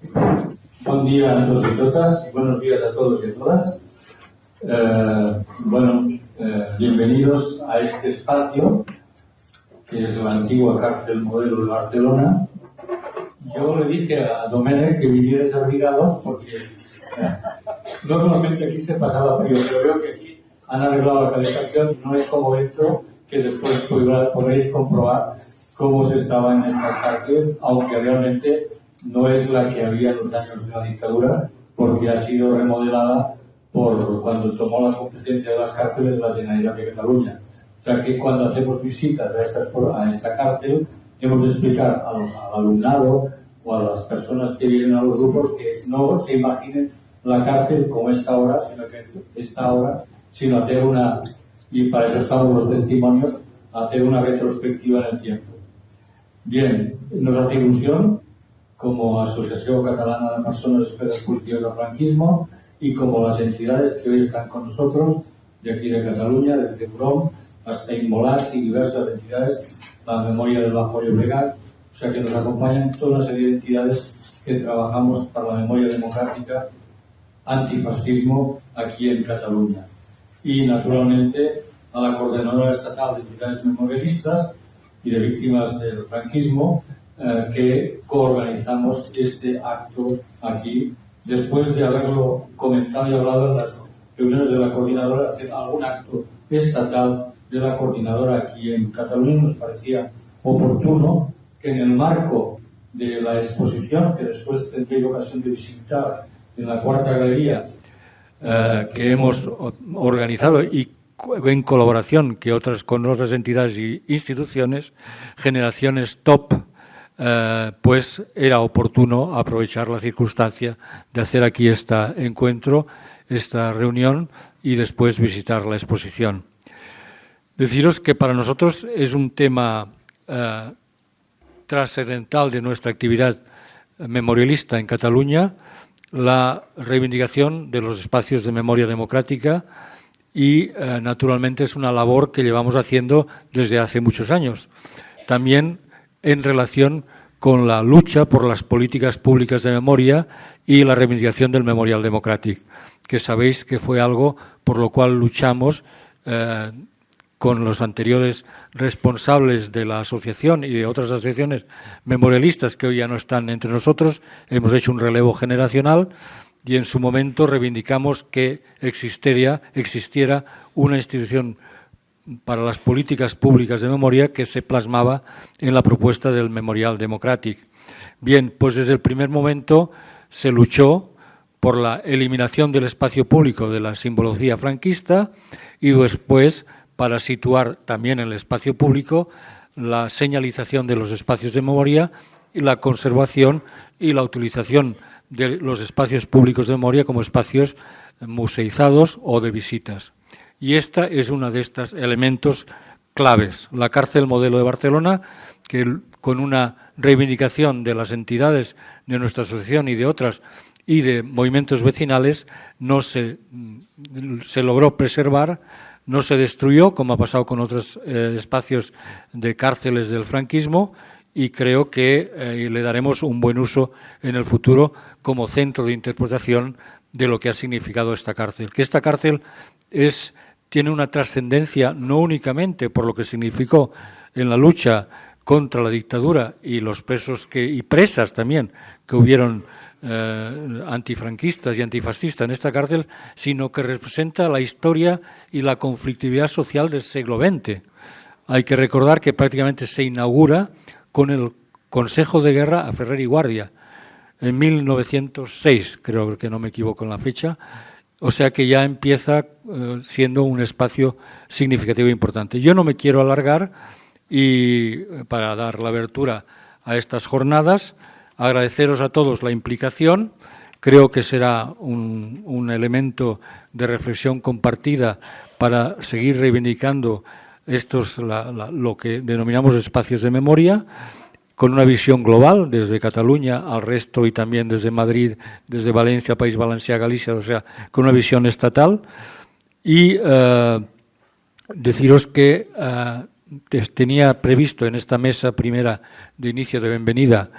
Buen día a todos y todas, y buenos días a todos y a todas. Bienvenidos a este espacio, que es la antigua cárcel modelo de Barcelona. Yo le dije a Domènech que vinierais abrigados porque normalmente aquí se pasaba frío, pero veo que aquí han arreglado la calefacción y no es como dentro, que después podréis comprobar cómo se estaba en estas cárceles, aunque realmente no es la que había en los años de la dictadura, porque ha sido remodelada por cuando tomó la competencia de las cárceles la Generalitat de Cataluña. O sea que cuando hacemos visitas a esta cárcel, hemos de explicar al alumnado o a las personas que vienen a los grupos que no se imaginen la cárcel como esta ahora, sino hacer una, y para eso estamos los testimonios, hacer una retrospectiva en el tiempo. Bien, nos hace ilusión como Asociación Catalana de Personas Expresas Cultivas del Franquismo y como las entidades que hoy están con nosotros, de aquí de Cataluña, desde Brom hasta Inmolats y diversas entidades, la Memoria del Bajo Llobregat, o sea que nos acompañan toda una serie de entidades que trabajamos para la memoria democrática, antifascismo aquí en Cataluña. Y naturalmente a la Coordinadora Estatal de Entidades Memorialistas y de Víctimas del Franquismo, que coorganizamos este acto aquí, después de haberlo comentado y hablado en las reuniones de la coordinadora, hacer algún acto estatal de la coordinadora aquí en Cataluña. Nos parecía oportuno que en el marco de la exposición, que después tendréis ocasión de visitar en la Cuarta Galería, que hemos organizado y en colaboración con otras entidades y instituciones, Generaciones Top, pues era oportuno aprovechar la circunstancia de hacer aquí este encuentro, esta reunión y después visitar la exposición. Deciros que para nosotros es un tema trascendental de nuestra actividad memorialista en Cataluña, la reivindicación de los espacios de memoria democrática y naturalmente es una labor que llevamos haciendo desde hace muchos años. También en relación con la lucha por las políticas públicas de memoria y la reivindicación del Memorial Democràtic, que sabéis que fue algo por lo cual luchamos con los anteriores responsables de la asociación y de otras asociaciones memorialistas que hoy ya no están entre nosotros. Hemos hecho un relevo generacional y en su momento reivindicamos que existiera una institución para las políticas públicas de memoria que se plasmaba en la propuesta del Memorial Democràtic. Bien, pues desde el primer momento se luchó por la eliminación del espacio público de la simbología franquista y después para situar también en el espacio público la señalización de los espacios de memoria y la conservación y la utilización de los espacios públicos de memoria como espacios museizados o de visitas. Y esta es uno de estos elementos claves. La cárcel modelo de Barcelona, que con una reivindicación de las entidades de nuestra asociación y de otras y de movimientos vecinales, no se logró preservar, no se destruyó, como ha pasado con otros espacios de cárceles del franquismo, y creo que le daremos un buen uso en el futuro como centro de interpretación de lo que ha significado esta cárcel. Que esta cárcel tiene una trascendencia no únicamente por lo que significó en la lucha contra la dictadura y los presos y presas también que hubieron antifranquistas y antifascistas en esta cárcel, sino que representa la historia y la conflictividad social del siglo XX. Hay que recordar que prácticamente se inaugura con el Consejo de Guerra a Ferrer y Guàrdia en 1906, creo que no me equivoco en la fecha, o sea que ya empieza siendo un espacio significativo e importante. Yo no me quiero alargar y para dar la abertura a estas jornadas, agradeceros a todos la implicación. Creo que será un elemento de reflexión compartida para seguir reivindicando lo que denominamos espacios de memoria, con una visión global desde Cataluña al resto y también desde Madrid, desde Valencia, País Valencià, Galicia, o sea, con una visión estatal. Y deciros que tenía previsto en esta mesa primera de inicio de bienvenida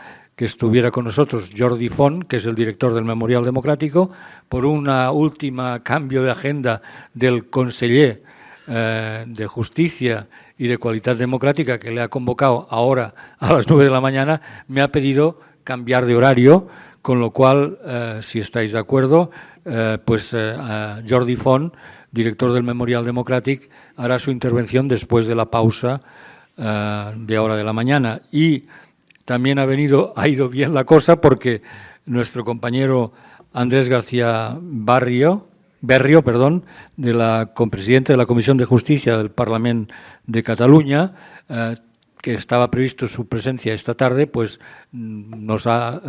que estuviera con nosotros Jordi Font, que es el director del Memorial Democrático, por una última cambio de agenda del conseller de Justicia y de Qualitat Democràtica, que le ha convocado ahora a las 9 de la mañana, me ha pedido cambiar de horario, con lo cual, si estáis de acuerdo, Jordi Font, director del Memorial Democràtic, hará su intervención después de la pausa de ahora de la mañana. Y también ha ido bien la cosa porque nuestro compañero Andrés García Berrio, presidente de la Comisión de Justicia del Parlamento de Cataluña, que estaba previsto su presencia esta tarde, pues nos ha,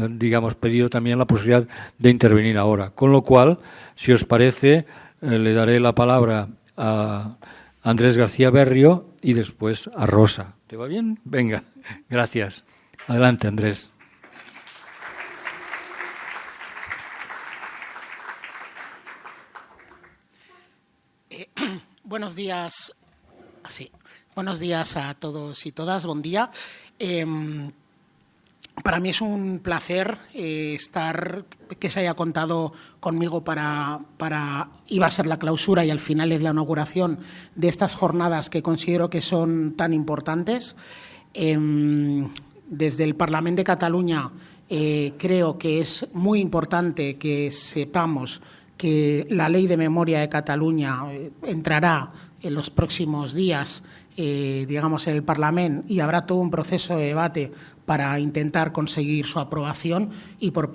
pedido también la posibilidad de intervenir ahora. Con lo cual, si os parece, le daré la palabra a Andrés García Berrio y después a Rosa. ¿Te va bien? Venga, gracias. Adelante, Andrés. Buenos días. Buenos días a todos y todas. Buen día. Para mí es un placer que se haya contado conmigo iba a ser la clausura y al final es la inauguración de estas jornadas que considero que son tan importantes. Desde el Parlamento de Cataluña creo que es muy importante que sepamos que la Ley de Memoria de Cataluña entrará en los próximos días, en el Parlamento, y habrá todo un proceso de debate para intentar conseguir su aprobación. Y por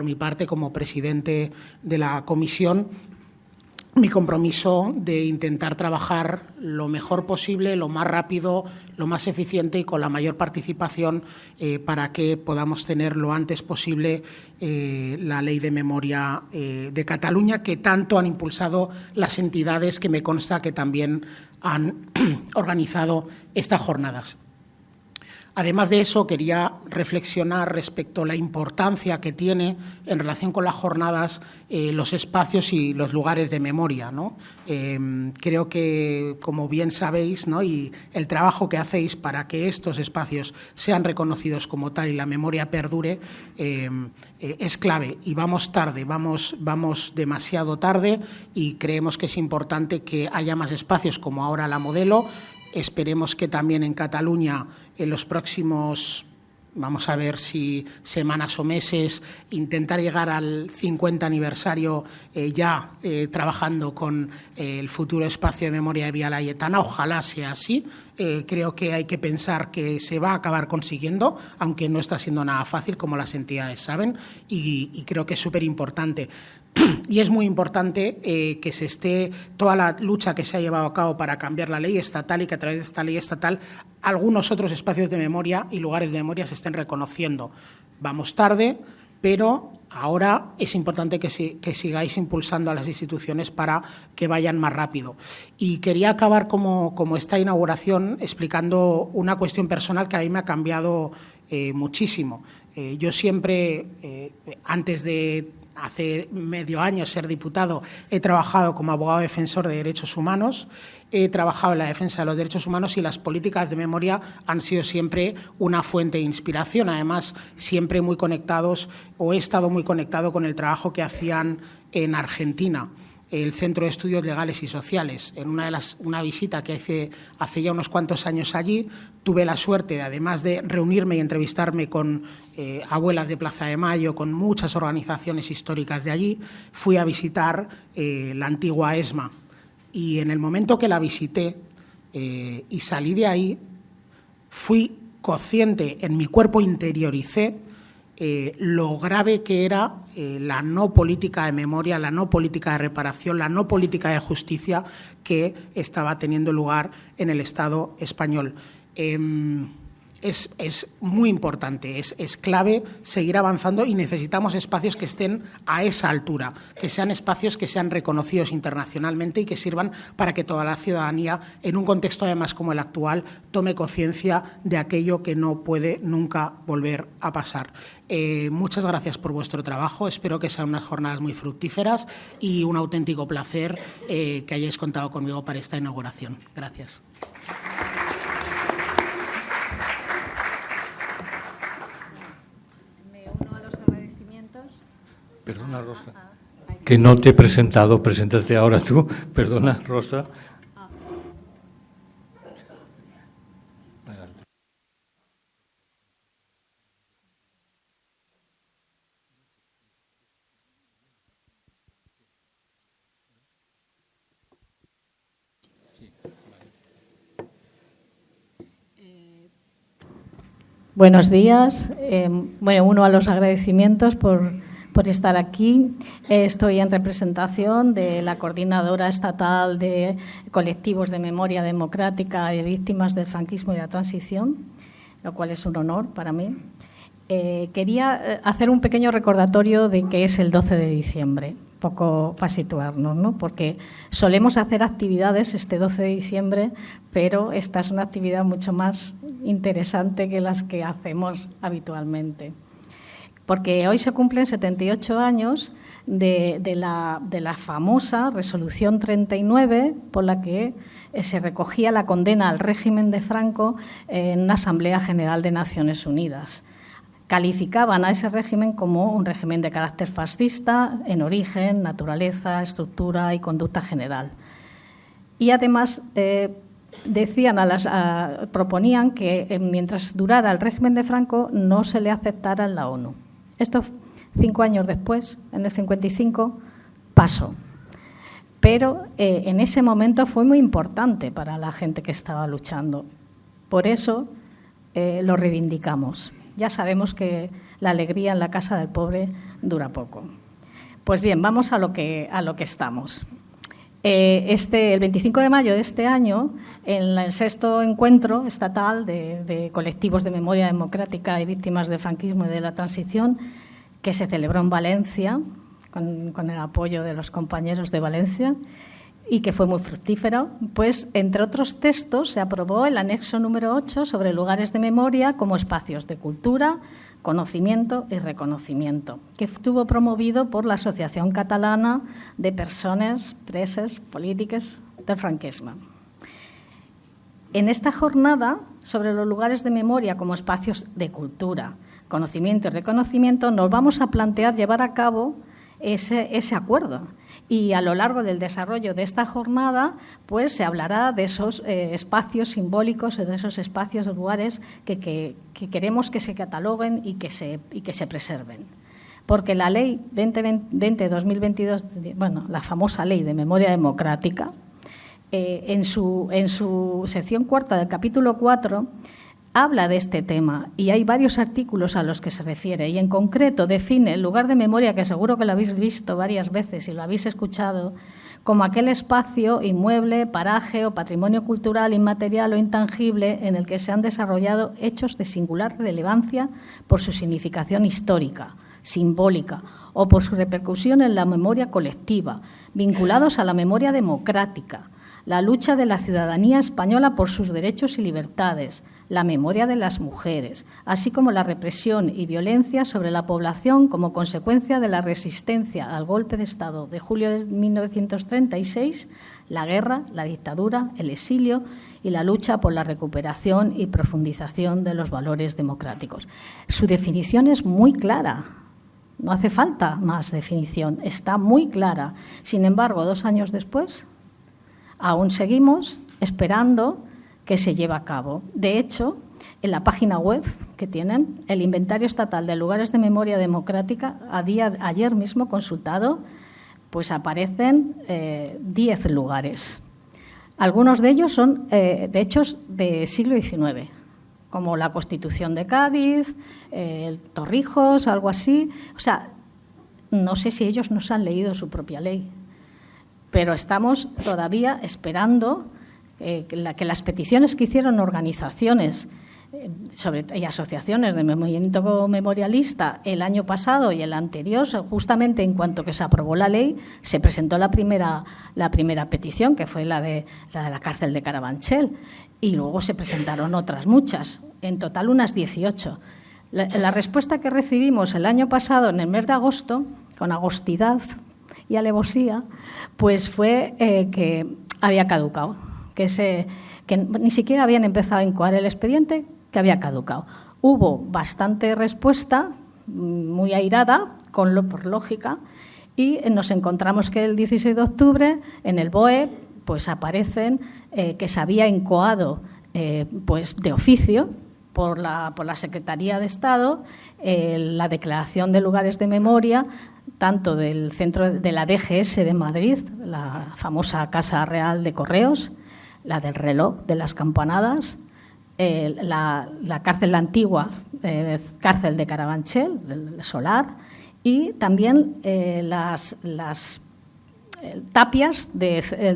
mi parte, como presidente de la comisión, mi compromiso de intentar trabajar lo mejor posible, lo más rápido, lo más eficiente y con la mayor participación para que podamos tener lo antes posible la Ley de Memoria de Cataluña, que tanto han impulsado las entidades que me consta que también han organizado estas jornadas. Además de eso, quería reflexionar respecto a la importancia que tiene en relación con las jornadas los espacios y los lugares de memoria, ¿no? Creo que, como bien sabéis, ¿no?, y el trabajo que hacéis para que estos espacios sean reconocidos como tal y la memoria perdure es clave. Y vamos tarde, vamos demasiado tarde, y creemos que es importante que haya más espacios como ahora la Modelo. Esperemos que también en Cataluña en los próximos, vamos a ver si semanas o meses, intentar llegar al 50 aniversario trabajando con el futuro espacio de memoria de Vía Laietana. Ojalá sea así. Creo que hay que pensar que se va a acabar consiguiendo, aunque no está siendo nada fácil, como las entidades saben, y creo que es súper importante. Y es muy importante que se esté toda la lucha que se ha llevado a cabo para cambiar la ley estatal y que a través de esta ley estatal algunos otros espacios de memoria y lugares de memoria se estén reconociendo. Vamos tarde, pero ahora es importante que sigáis impulsando a las instituciones para que vayan más rápido. Y quería acabar como esta inauguración explicando una cuestión personal que a mí me ha cambiado muchísimo. Yo siempre, antes de hace medio año ser diputado, he trabajado como abogado defensor de derechos humanos, he trabajado en la defensa de los derechos humanos y las políticas de memoria han sido siempre una fuente de inspiración. Además, siempre muy conectados, o he estado muy conectado con el trabajo que hacían en Argentina, el Centro de Estudios Legales y Sociales. En una visita que hice hace ya unos cuantos años allí, tuve la suerte, además de reunirme y entrevistarme con abuelas de Plaza de Mayo, con muchas organizaciones históricas de allí, fui a visitar la antigua ESMA. Y en el momento que la visité y salí de ahí, fui consciente, en mi cuerpo interioricé lo grave que era la no política de memoria, la no política de reparación, la no política de justicia que estaba teniendo lugar en el Estado español. Es muy importante, es clave seguir avanzando y necesitamos espacios que estén a esa altura, que sean espacios que sean reconocidos internacionalmente y que sirvan para que toda la ciudadanía, en un contexto además como el actual, tome conciencia de aquello que no puede nunca volver a pasar. Muchas gracias por vuestro trabajo, espero que sean unas jornadas muy fructíferas y un auténtico placer que hayáis contado conmigo para esta inauguración. Gracias. Perdona, Rosa, que no te he presentado, preséntate ahora tú. Perdona, Rosa. Buenos días. Uno a los agradecimientos por estar aquí. Estoy en representación de la Coordinadora Estatal de Colectivos de Memoria Democrática de Víctimas del Franquismo y la Transición, lo cual es un honor para mí. Quería hacer un pequeño recordatorio de qué es el 12 de diciembre, un poco para situarnos, ¿no? Porque solemos hacer actividades este 12 de diciembre, pero esta es una actividad mucho más interesante que las que hacemos habitualmente. Porque hoy se cumplen 78 años de la famosa Resolución 39, por la que se recogía la condena al régimen de Franco en una Asamblea General de Naciones Unidas. Calificaban a ese régimen como un régimen de carácter fascista en origen, naturaleza, estructura y conducta general. Y además proponían que mientras durara el régimen de Franco no se le aceptara en la ONU. Esto 5 años después, en el 55, pasó. Pero en ese momento fue muy importante para la gente que estaba luchando. Por eso lo reivindicamos. Ya sabemos que la alegría en la casa del pobre dura poco. Pues bien, vamos a lo que estamos. El 25 de mayo de este año, en el 6º encuentro estatal de colectivos de memoria democrática y víctimas del franquismo y de la transición, que se celebró en Valencia, con el apoyo de los compañeros de Valencia, y que fue muy fructífero, pues, entre otros textos, se aprobó el anexo número 8 sobre lugares de memoria como espacios de cultura, conocimiento y reconocimiento, que estuvo promovido por la Asociación Catalana de Persones Preses Polítiques del Franquisme. En esta jornada sobre los lugares de memoria como espacios de cultura, conocimiento y reconocimiento, nos vamos a plantear llevar a cabo ese acuerdo. Y a lo largo del desarrollo de esta jornada, pues se hablará de esos espacios simbólicos, de esos espacios, lugares que queremos que se cataloguen y que se preserven. Porque la Ley 20-2022, la famosa Ley de Memoria Democrática, en su sección 4 del capítulo 4, habla de este tema y hay varios artículos a los que se refiere y en concreto define el lugar de memoria, que seguro que lo habéis visto varias veces y lo habéis escuchado, como aquel espacio, inmueble, paraje o patrimonio cultural, inmaterial o intangible en el que se han desarrollado hechos de singular relevancia por su significación histórica, simbólica o por su repercusión en la memoria colectiva, vinculados a la memoria democrática, la lucha de la ciudadanía española por sus derechos y libertades, la memoria de las mujeres, así como la represión y violencia sobre la población como consecuencia de la resistencia al golpe de Estado de julio de 1936, la guerra, la dictadura, el exilio y la lucha por la recuperación y profundización de los valores democráticos. Su definición es muy clara. No hace falta más definición, está muy clara. Sin embargo, 2 años después, aún seguimos esperando que se lleve a cabo. De hecho, en la página web que tienen, el Inventario Estatal de Lugares de Memoria Democrática, ayer mismo consultado, pues aparecen 10 lugares. Algunos de ellos son de hechos del siglo XIX, como la Constitución de Cádiz, el Torrijos, algo así. O sea, no sé si ellos no se han leído su propia ley, pero estamos todavía esperando que las peticiones que hicieron organizaciones y asociaciones de movimiento memorialista el año pasado y el anterior, justamente en cuanto que se aprobó la ley, se presentó la primera petición, que fue la de la cárcel de Carabanchel, y luego se presentaron otras muchas, en total unas 18. La respuesta que recibimos el año pasado, en el mes de agosto, con agostidad y alevosía, pues fue que había caducado, que ni siquiera habían empezado a incoar el expediente, que había caducado. Hubo bastante respuesta, muy airada, por lógica, y nos encontramos que el 16 de octubre en el BOE pues aparecen que se había incoado pues de oficio por la Secretaría de Estado la declaración de lugares de memoria, tanto del centro de la DGS de Madrid, la famosa Casa Real de Correos, la del reloj de las campanadas, la cárcel, la antigua cárcel de Carabanchel, el Solar, y también las tapias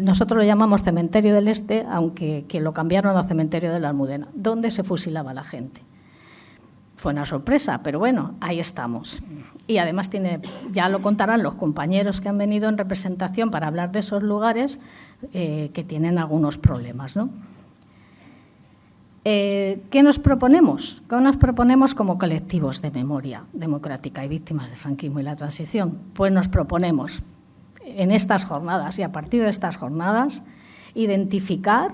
nosotros lo llamamos Cementerio del Este, aunque que lo cambiaron a Cementerio de la Almudena, donde se fusilaba la gente. Fue una sorpresa, pero bueno, ahí estamos. Y además ya lo contarán los compañeros que han venido en representación para hablar de esos lugares que tienen algunos problemas, ¿no? ¿Qué nos proponemos? ¿Qué nos proponemos como colectivos de memoria democrática y víctimas del franquismo y la transición? Pues nos proponemos en estas jornadas y a partir de estas jornadas identificar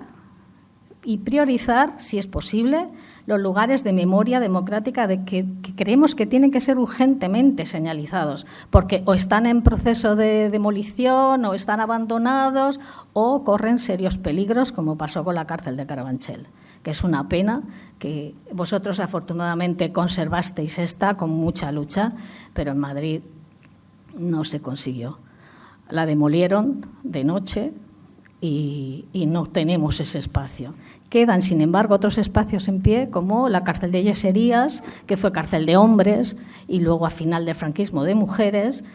y priorizar, si es posible, los lugares de memoria democrática que creemos que tienen que ser urgentemente señalizados, porque o están en proceso de demolición o están abandonados o corren serios peligros, como pasó con la cárcel de Carabanchel, que es una pena que vosotros afortunadamente conservasteis esta con mucha lucha, pero en Madrid no se consiguió. La demolieron de noche y no tenemos ese espacio. Quedan, sin embargo, otros espacios en pie, como la cárcel de Yeserías, que fue cárcel de hombres, y luego, a final del franquismo, de mujeres,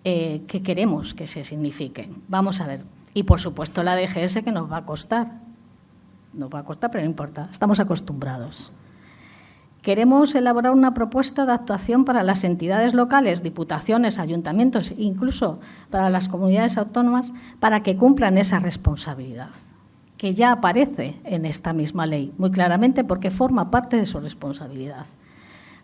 que queremos que se signifiquen. Vamos a ver. Y, por supuesto, la DGS, que nos va a costar. Nos va a costar, pero no importa. Estamos acostumbrados. Queremos elaborar una propuesta de actuación para las entidades locales, diputaciones, ayuntamientos, incluso para las comunidades autónomas, para que cumplan esa responsabilidad, que ya aparece en esta misma ley, muy claramente, porque forma parte de su responsabilidad.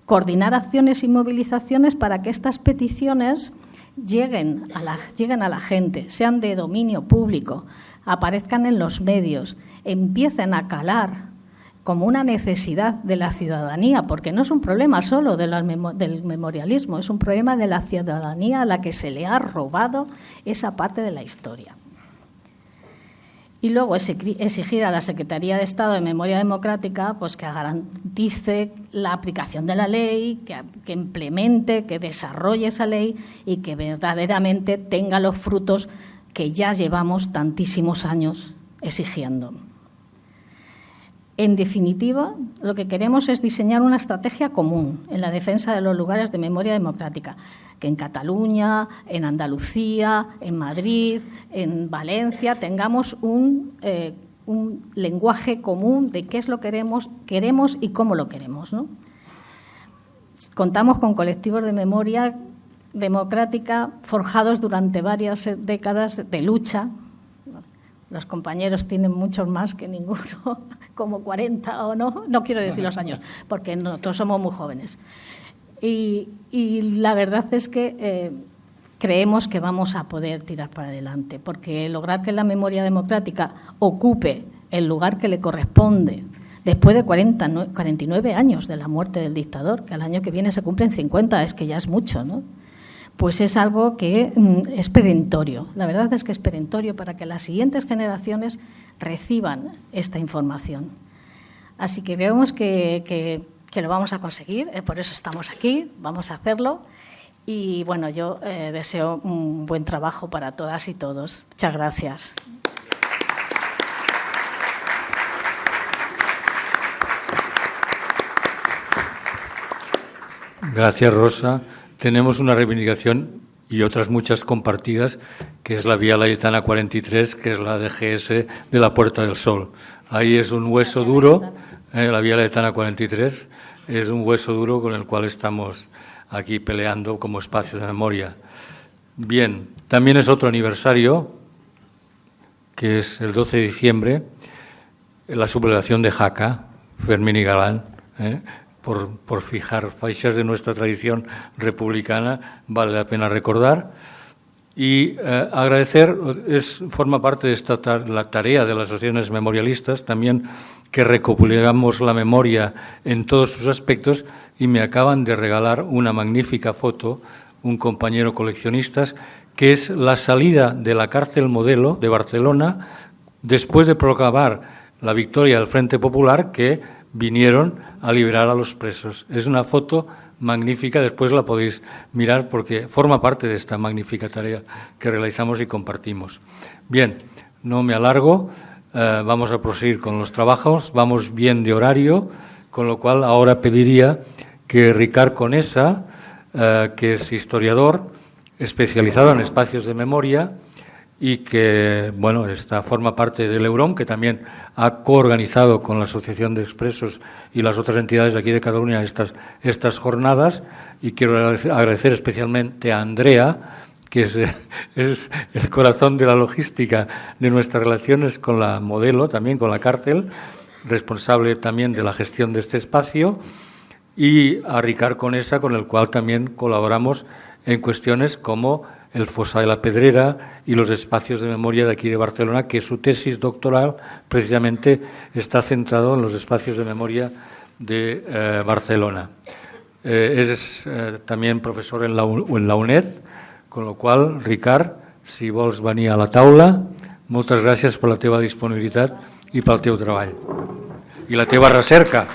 Coordinar acciones y movilizaciones para que estas peticiones lleguen a la gente, sean de dominio público, aparezcan en los medios, empiecen a calar como una necesidad de la ciudadanía, porque no es un problema solo del memorialismo, es un problema de la ciudadanía a la que se le ha robado esa parte de la historia. Y luego exigir a la Secretaría de Estado de Memoria Democrática pues que garantice la aplicación de la ley, que implemente, que desarrolle esa ley y que verdaderamente tenga los frutos que ya llevamos tantísimos años exigiendo. En definitiva, lo que queremos es diseñar una estrategia común en la defensa de los lugares de memoria democrática, que en Cataluña, en Andalucía, en Madrid, en Valencia, tengamos un lenguaje común de qué es lo que queremos y cómo lo queremos, ¿no? Contamos con colectivos de memoria democrática forjados durante varias décadas de lucha. Los compañeros tienen muchos más que ninguno, como 40 o no quiero decir los años, porque nosotros somos muy jóvenes. Y la verdad es que creemos que vamos a poder tirar para adelante, porque lograr que la memoria democrática ocupe el lugar que le corresponde, después de 49 años de la muerte del dictador, que al año que viene se cumplen 50, es que ya es mucho, ¿no? Pues es algo que es perentorio. La verdad es que es perentorio para que las siguientes generaciones reciban esta información. Así que creemos que lo vamos a conseguir, por eso estamos aquí, vamos a hacerlo. Y bueno, yo deseo un buen trabajo para todas y todos. Muchas gracias. Gracias, Rosa. Tenemos una reivindicación y otras muchas compartidas, que es la Vía Layetana 43, que es la DGS de la Puerta del Sol. Ahí es un hueso duro, la Vía Layetana 43 es un hueso duro con el cual estamos aquí peleando como espacio de memoria. Bien, también es otro aniversario, que es el 12 de diciembre, la sublevación de Jaca, Fermín y Galán, por fijar fechas de nuestra tradición republicana, vale la pena recordar. Y agradecer, forma parte de la tarea de las asociaciones memorialistas, también que recopilamos la memoria en todos sus aspectos, y me acaban de regalar una magnífica foto, un compañero coleccionistas, que es la salida de la cárcel Modelo de Barcelona después de proclamar la victoria del Frente Popular, que vinieron a liberar a los presos. Es una foto magnífica, después la podéis mirar porque forma parte de esta magnífica tarea que realizamos y compartimos. Bien, no me alargo, vamos a proseguir con los trabajos, vamos bien de horario, con lo cual ahora pediría que Ricard Conesa, que es historiador especializado en espacios de memoria y que, bueno, forma parte del Eurón, que también ha coorganizado con la Asociación de Expresos y las otras entidades de aquí de Cataluña estas jornadas, y quiero agradecer especialmente a Andrea, que es el corazón de la logística de nuestras relaciones con la Modelo, también con la cárcel, responsable también de la gestión de este espacio, y a Ricard Conesa, con el cual también colaboramos en cuestiones como el Fossar de la Pedrera y los espacios de memoria de aquí de Barcelona, que su tesis doctoral precisamente está centrado en los espacios de memoria de Barcelona. És también profesor en la UNED, con lo qual, Ricard, si vols venir a la taula, moltes gràcies per la teva disponibilitat i pel teu treball. I la teva recerca.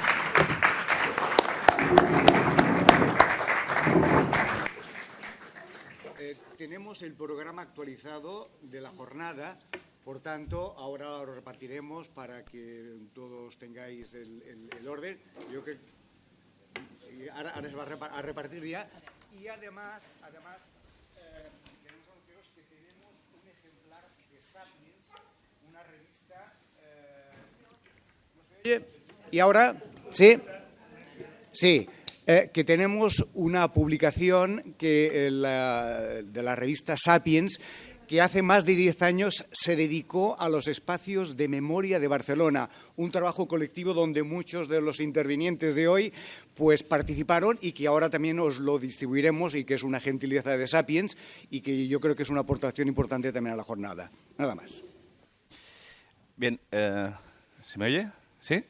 Tenemos el programa actualizado de la jornada, por tanto, ahora lo repartiremos para que todos tengáis el orden. Yo creo que ahora se va a repartir ya. Y además queremos anunciaros que tenemos un ejemplar de Sapiens, una revista... ¿no se oye? ¿Y ahora? ¿Sí? Sí. Que tenemos una publicación de la revista Sapiens, que hace más de 10 años se dedicó a los espacios de memoria de Barcelona, un trabajo colectivo donde muchos de los intervinientes de hoy pues participaron, y que ahora también os lo distribuiremos, y que es una gentileza de Sapiens y que yo creo que es una aportación importante también a la jornada. Nada más. Bien, ¿se me oye? ¿Sí?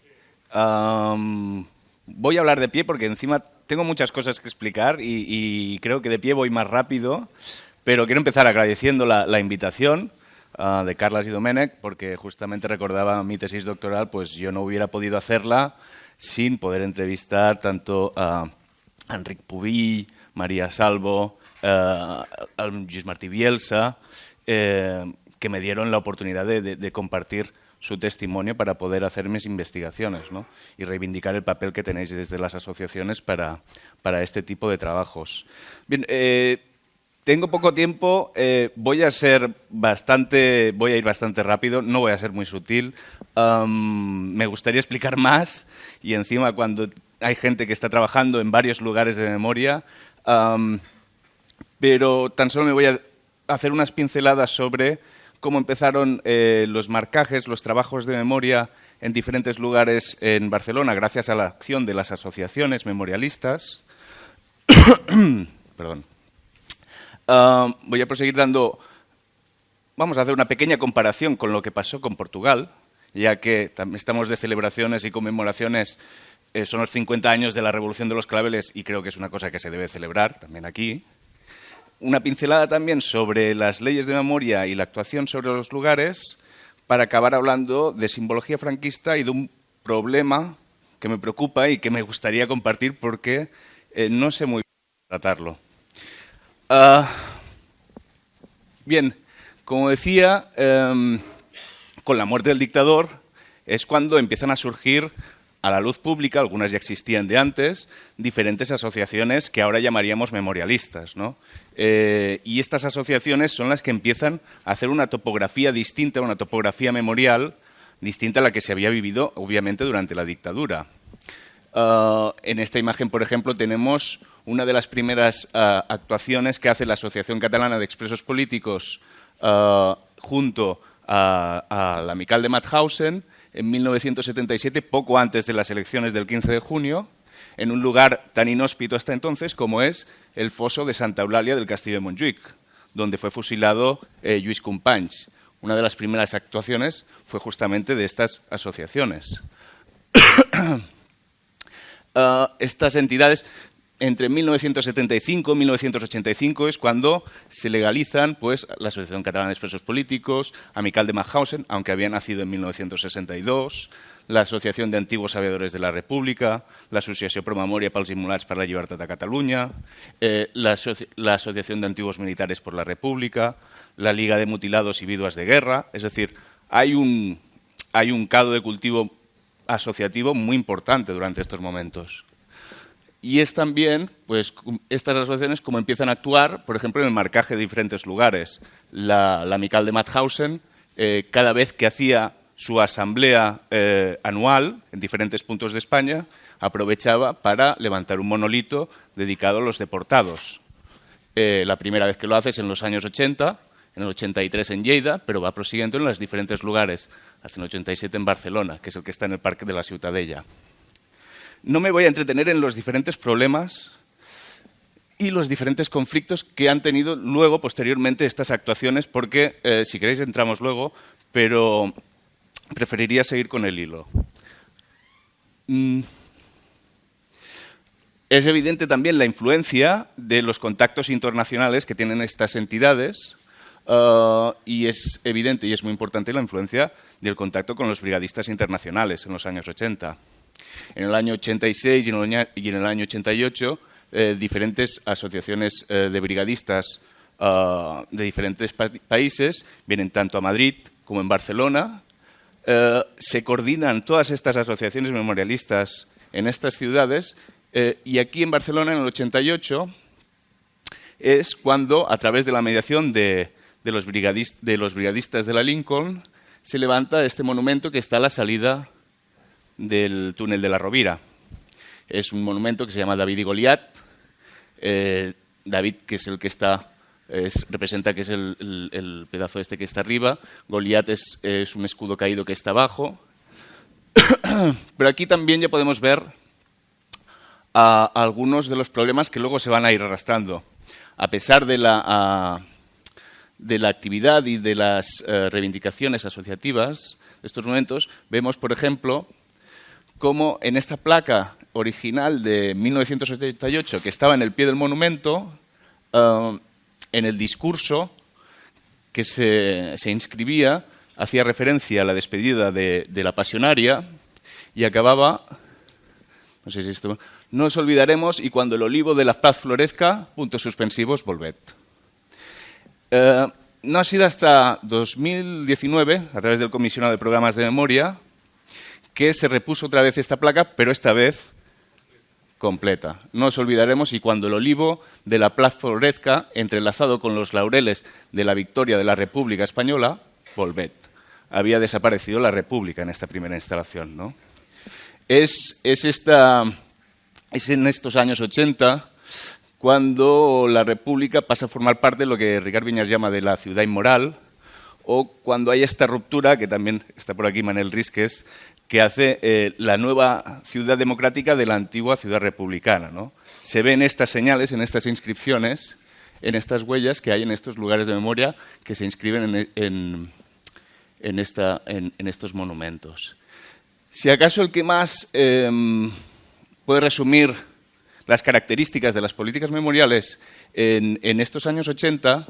Voy a hablar de pie porque encima tengo muchas cosas que explicar y creo que de pie voy más rápido, pero quiero empezar agradeciendo la invitación de Carles y Domènec, porque justamente recordaba mi tesis doctoral, pues yo no hubiera podido hacerla sin poder entrevistar tanto a Enric Pubill, María Salvo, a Lluís Martí Bielsa, que me dieron la oportunidad de compartir su testimonio para poder hacer mis investigaciones, ¿no? Y reivindicar el papel que tenéis desde las asociaciones para este tipo de trabajos. Bien, tengo poco tiempo, voy a ir bastante rápido, no voy a ser muy sutil. Me gustaría explicar más, y encima cuando hay gente que está trabajando en varios lugares de memoria, pero tan solo me voy a hacer unas pinceladas sobre cómo empezaron los marcajes, los trabajos de memoria en diferentes lugares en Barcelona, gracias a la acción de las asociaciones memorialistas. Perdón. Voy a proseguir vamos a hacer una pequeña comparación con lo que pasó con Portugal, ya que estamos de celebraciones y conmemoraciones, son los 50 años de la Revolución de los Claveles, y creo que es una cosa que se debe celebrar también aquí. Una pincelada también sobre las leyes de memoria y la actuación sobre los lugares, para acabar hablando de simbología franquista y de un problema que me preocupa y que me gustaría compartir porque no sé muy bien tratarlo. Bien, como decía, con la muerte del dictador es cuando empiezan a surgir a la luz pública, algunas ya existían de antes, diferentes asociaciones que ahora llamaríamos memorialistas, ¿no? Y estas asociaciones son las que empiezan a hacer una topografía distinta, una topografía memorial distinta a la que se había vivido, obviamente, durante la dictadura. En esta imagen, por ejemplo, tenemos una de las primeras actuaciones que hace la Asociación Catalana de Expresos Políticos junto a la Amical de Mauthausen, en 1977, poco antes de las elecciones del 15 de junio, en un lugar tan inhóspito hasta entonces como es el foso de Santa Eulàlia del Castillo de Montjuïc, donde fue fusilado Lluís Companys. Una de las primeras actuaciones fue justamente de estas asociaciones. Estas entidades, entre 1975 y 1985 es cuando se legalizan pues, la Asociación Catalana de Presos Políticos, Amical de Mauthausen, aunque había nacido en 1962, la Asociación de Antiguos Aviadores de la República, la Asociació Pro Memòria pels Immolats per la Llibertat a Catalunya, la Asociación de Antiguos Militares por la República, la Liga de Mutilados y Viudas de Guerra. Es decir, hay un caldo de cultivo asociativo muy importante durante estos momentos. Y es también, pues, estas asociaciones como empiezan a actuar, por ejemplo, en el marcaje de diferentes lugares. La Amical de Mauthausen, cada vez que hacía su asamblea anual en diferentes puntos de España, aprovechaba para levantar un monolito dedicado a los deportados. La primera vez que lo hace es en los años 80, en el 83 en Lleida, pero va prosiguiendo en los diferentes lugares, hasta el 87 en Barcelona, que es el que está en el Parque de la Ciutadella. No me voy a entretener en los diferentes problemas y los diferentes conflictos que han tenido luego, posteriormente, estas actuaciones, porque, si queréis, entramos luego, pero preferiría seguir con el hilo. Es evidente también la influencia de los contactos internacionales que tienen estas entidades y es evidente y es muy importante la influencia del contacto con los brigadistas internacionales en los años 80. En el año 86 y en el año 88, diferentes asociaciones de brigadistas de diferentes países vienen tanto a Madrid como en Barcelona. Se coordinan todas estas asociaciones memorialistas en estas ciudades y aquí en Barcelona, en el 88, es cuando, a través de la mediación de los brigadistas de la Lincoln, se levanta este monumento que está a la salida del túnel de la Rovira. Es un monumento que se llama David y Goliat. David, que es el que está, representa que es el pedazo este que está arriba. Goliat es un escudo caído que está abajo. Pero aquí también ya podemos ver algunos de los problemas que luego se van a ir arrastrando. A pesar de la actividad y de las reivindicaciones asociativas de estos momentos, vemos, por ejemplo, cómo en esta placa original de 1978, que estaba en el pie del monumento, en el discurso que se inscribía, hacía referencia a la despedida de la pasionaria y acababa, no sé si esto, no os olvidaremos y cuando el olivo de la paz florezca, puntos suspensivos, volved. No ha sido hasta 2019, a través del Comisionado de Programas de Memoria, que se repuso otra vez esta placa, pero esta vez completa. No os olvidaremos y cuando el olivo de la paz florezca, entrelazado con los laureles de la victoria de la República Española, volved. Había desaparecido la República en esta primera instalación, ¿no? Es en estos años 80 cuando la República pasa a formar parte de lo que Ricard Viñas llama de la ciudad inmoral, o cuando hay esta ruptura, que también está por aquí Manel Risques, que hace la nueva ciudad democrática de la antigua ciudad republicana, ¿no? Se ven estas señales, en estas inscripciones, en estas huellas que hay en estos lugares de memoria que se inscriben en estos monumentos. Si acaso el que más puede resumir las características de las políticas memoriales en estos años 80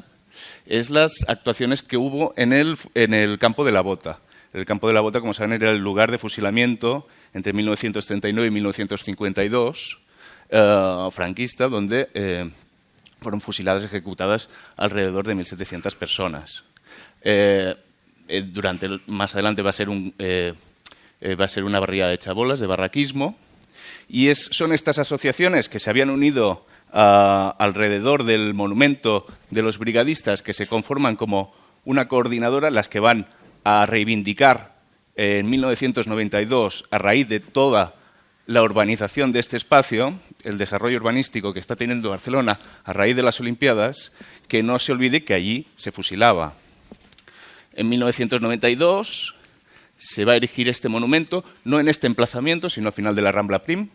es las actuaciones que hubo en el campo de la Bota. El campo de la Bota, como saben, era el lugar de fusilamiento entre 1939 y 1952 franquista, donde fueron fusiladas y ejecutadas alrededor de 1.700 personas. Más adelante va a ser una barriada de chabolas, de barraquismo, y son estas asociaciones que se habían unido alrededor del monumento de los brigadistas, que se conforman como una coordinadora, las que van a reivindicar en 1992, a raíz de toda la urbanización de este espacio, el desarrollo urbanístico que está teniendo Barcelona a raíz de las Olimpiadas, que no se olvide que allí se fusilaba. En 1992 se va a erigir este monumento, no en este emplazamiento, sino al final de la Rambla Prim,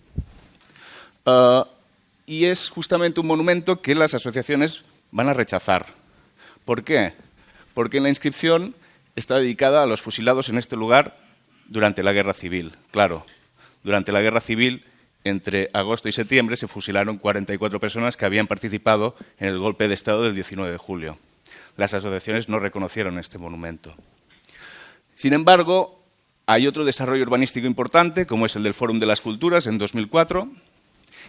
y es justamente un monumento que las asociaciones van a rechazar. ¿Por qué? Porque en la inscripción está dedicada a los fusilados en este lugar durante la Guerra Civil. Claro, durante la Guerra Civil entre agosto y septiembre se fusilaron 44 personas que habían participado en el golpe de Estado del 19 de julio. Las asociaciones no reconocieron este monumento. Sin embargo, hay otro desarrollo urbanístico importante, como es el del Fórum de las Culturas en 2004,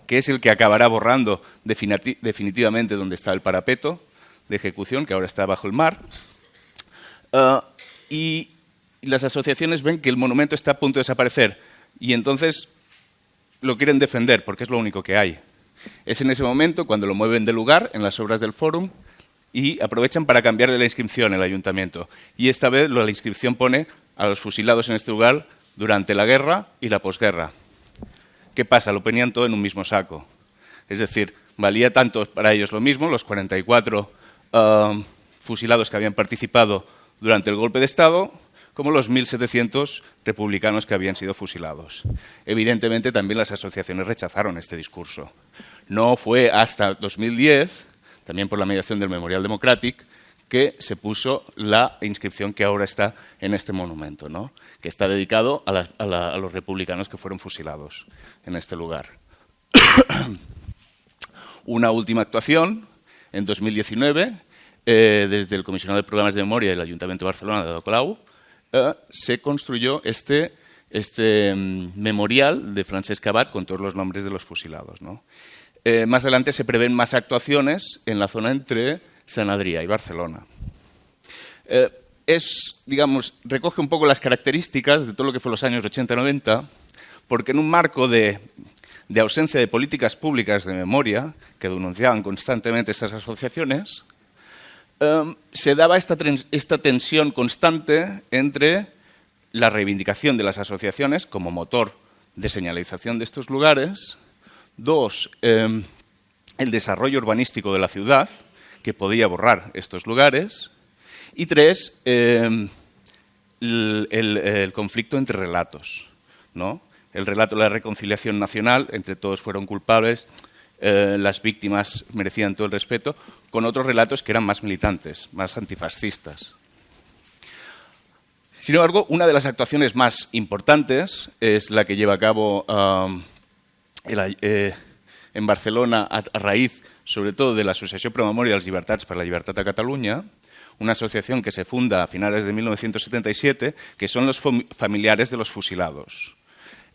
que es el que acabará borrando definitivamente donde está el parapeto de ejecución, que ahora está bajo el mar. Y las asociaciones ven que el monumento está a punto de desaparecer y entonces lo quieren defender porque es lo único que hay. Es en ese momento cuando lo mueven de lugar en las obras del Fórum y aprovechan para cambiarle la inscripción el ayuntamiento. Y esta vez la inscripción pone a los fusilados en este lugar durante la guerra y la posguerra. ¿Qué pasa? Lo ponían todo en un mismo saco. Es decir, valía tanto para ellos lo mismo, los 44 fusilados que habían participado durante el golpe de Estado, como los 1.700 republicanos que habían sido fusilados. Evidentemente, también las asociaciones rechazaron este discurso. No fue hasta 2010, también por la mediación del Memorial Democratic, que se puso la inscripción que ahora está en este monumento, ¿no? Que está dedicado a los republicanos que fueron fusilados en este lugar. Una última actuación, en 2019, desde el Comisionado de Programas de Memoria del Ayuntamiento de Barcelona, de Ada Colau, se construyó este memorial de Francesc Abad con todos los nombres de los fusilados, ¿no? Más adelante se prevén más actuaciones en la zona entre Sant Adrià y Barcelona. Recoge un poco las características de todo lo que fue los años 80-90, porque en un marco de ausencia de políticas públicas de memoria, que denunciaban constantemente estas asociaciones, se daba esta tensión constante entre la reivindicación de las asociaciones como motor de señalización de estos lugares, dos, el desarrollo urbanístico de la ciudad, que podía borrar estos lugares, y tres, el conflicto entre relatos, ¿no? El relato de la reconciliación nacional, entre todos fueron culpables, las víctimas merecían todo el respeto, con otros relatos que eran más militantes, más antifascistas. Sin embargo, una de las actuaciones más importantes es la que lleva a cabo en Barcelona a raíz, sobre todo, de la Asociació Pro Memòria dels Llibertats per la Llibertat a Catalunya, una asociación que se funda a finales de 1977, que son los familiares de los fusilados.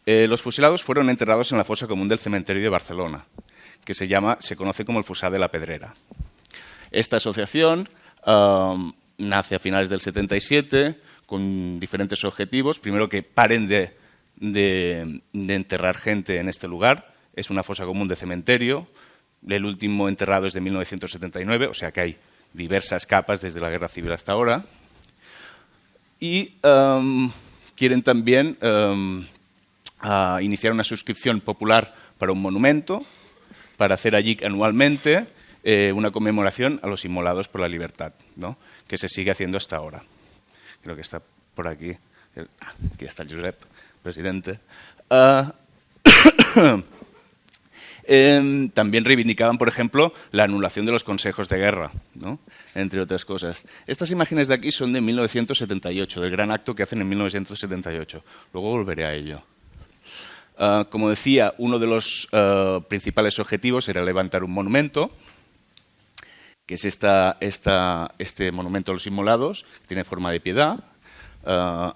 Los fusilados fueron enterrados en la fosa común del cementerio de Barcelona, que se conoce como el Fossar de la Pedrera. Esta asociación nace a finales del 77 con diferentes objetivos. Primero, que paren de enterrar gente en este lugar. Es una fosa común de cementerio. El último enterrado es de 1979, o sea que hay diversas capas desde la Guerra Civil hasta ahora. Y quieren también iniciar una suscripción popular para un monumento, para hacer allí anualmente una conmemoración a los inmolados por la libertad, ¿no? Que se sigue haciendo hasta ahora. Creo que está por aquí. Aquí está el Josep, presidente. También reivindicaban, por ejemplo, la anulación de los consejos de guerra, ¿no? Entre otras cosas. Estas imágenes de aquí son de 1978, del gran acto que hacen en 1978. Luego volveré a ello. Como decía, uno de los principales objetivos era levantar un monumento, que es este monumento a los inmolados, que tiene forma de piedad.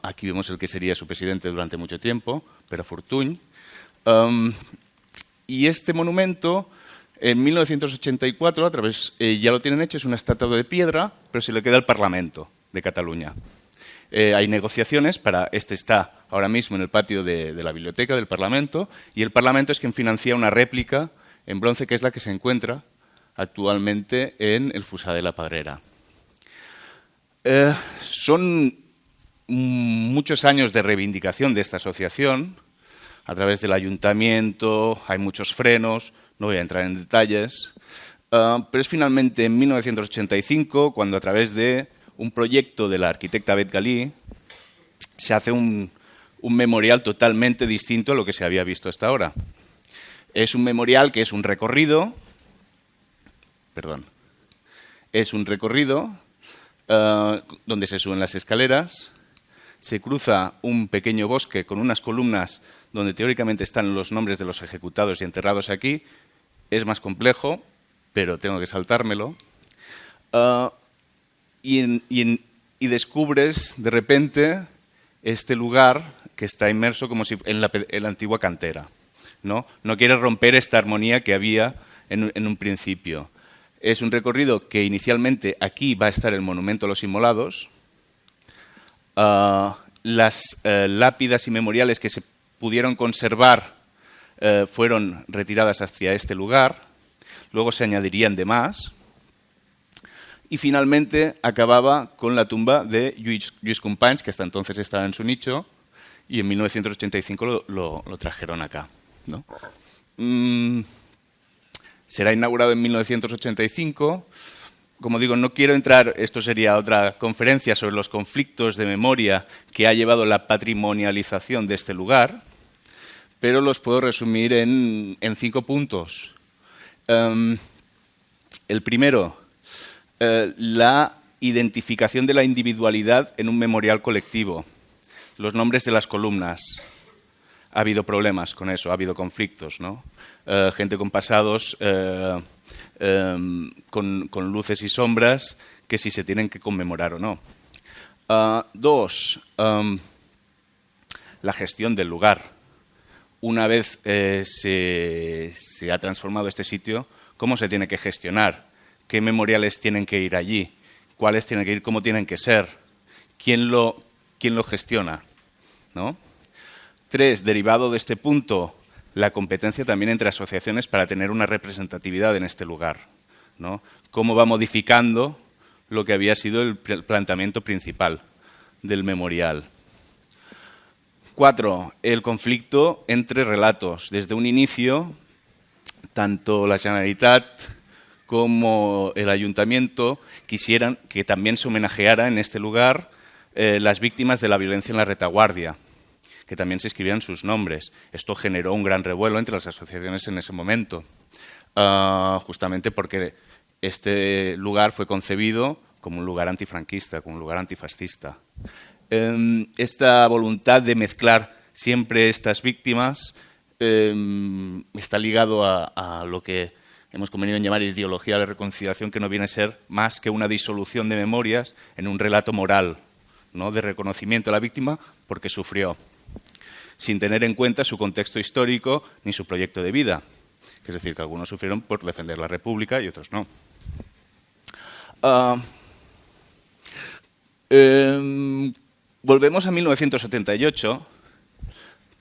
Aquí vemos el que sería su presidente durante mucho tiempo, Pere Fortuny. Y este monumento, en 1984, ya lo tienen hecho, es una estatua de piedra, pero se le queda al Parlamento de Cataluña. Hay negociaciones este está ahora mismo en el patio de la biblioteca del Parlamento, y el Parlamento es quien financia una réplica en bronce, que es la que se encuentra actualmente en el Fossar de la Pedrera. Son muchos años de reivindicación de esta asociación, a través del ayuntamiento, hay muchos frenos, no voy a entrar en detalles, pero es finalmente en 1985 cuando, a través de un proyecto de la arquitecta Beth Galí, se hace un memorial totalmente distinto a lo que se había visto hasta ahora. Es un memorial que es un recorrido, donde se suben las escaleras, se cruza un pequeño bosque con unas columnas donde teóricamente están los nombres de los ejecutados y enterrados aquí. Es más complejo, pero tengo que saltármelo. Y descubres de repente este lugar que está inmerso como si en la antigua cantera, ¿no? No quieres romper esta armonía que había en un principio. Es un recorrido que inicialmente aquí va a estar el monumento a los inmolados. Las lápidas y memoriales que se pudieron conservar fueron retiradas hacia este lugar. Luego se añadirían demás. Y finalmente acababa con la tumba de Lluís Companys, que hasta entonces estaba en su nicho, y en 1985 lo trajeron acá, ¿no? Será inaugurado en 1985. Como digo, no quiero entrar, esto sería otra conferencia sobre los conflictos de memoria que ha llevado la patrimonialización de este lugar, pero los puedo resumir en 5 puntos. El primero, la identificación de la individualidad en un memorial colectivo. Los nombres de las columnas. Ha habido problemas con eso, ha habido conflictos, ¿no? Gente con pasados, con luces y sombras, que si se tienen que conmemorar o no. 2, la gestión del lugar. Una vez se ha transformado este sitio, ¿cómo se tiene que gestionar? ¿Qué memoriales tienen que ir allí? ¿Cuáles tienen que ir? ¿Cómo tienen que ser? ¿Quién lo gestiona? ¿No? 3, derivado de este punto, la competencia también entre asociaciones para tener una representatividad en este lugar, ¿no? Cómo va modificando lo que había sido el planteamiento principal del memorial. 4, el conflicto entre relatos. Desde un inicio, tanto la Generalitat como el Ayuntamiento quisieran que también se homenajeara en este lugar las víctimas de la violencia en la retaguardia, que también se escribieran sus nombres. Esto generó un gran revuelo entre las asociaciones en ese momento, justamente porque este lugar fue concebido como un lugar antifranquista, como un lugar antifascista. Esta voluntad de mezclar siempre estas víctimas está ligado a lo que hemos convenido en llamar ideología de reconciliación, que no viene a ser más que una disolución de memorias en un relato moral, ¿no? De reconocimiento a la víctima porque sufrió, sin tener en cuenta su contexto histórico ni su proyecto de vida. Es decir, que algunos sufrieron por defender la República y otros no. Volvemos a 1978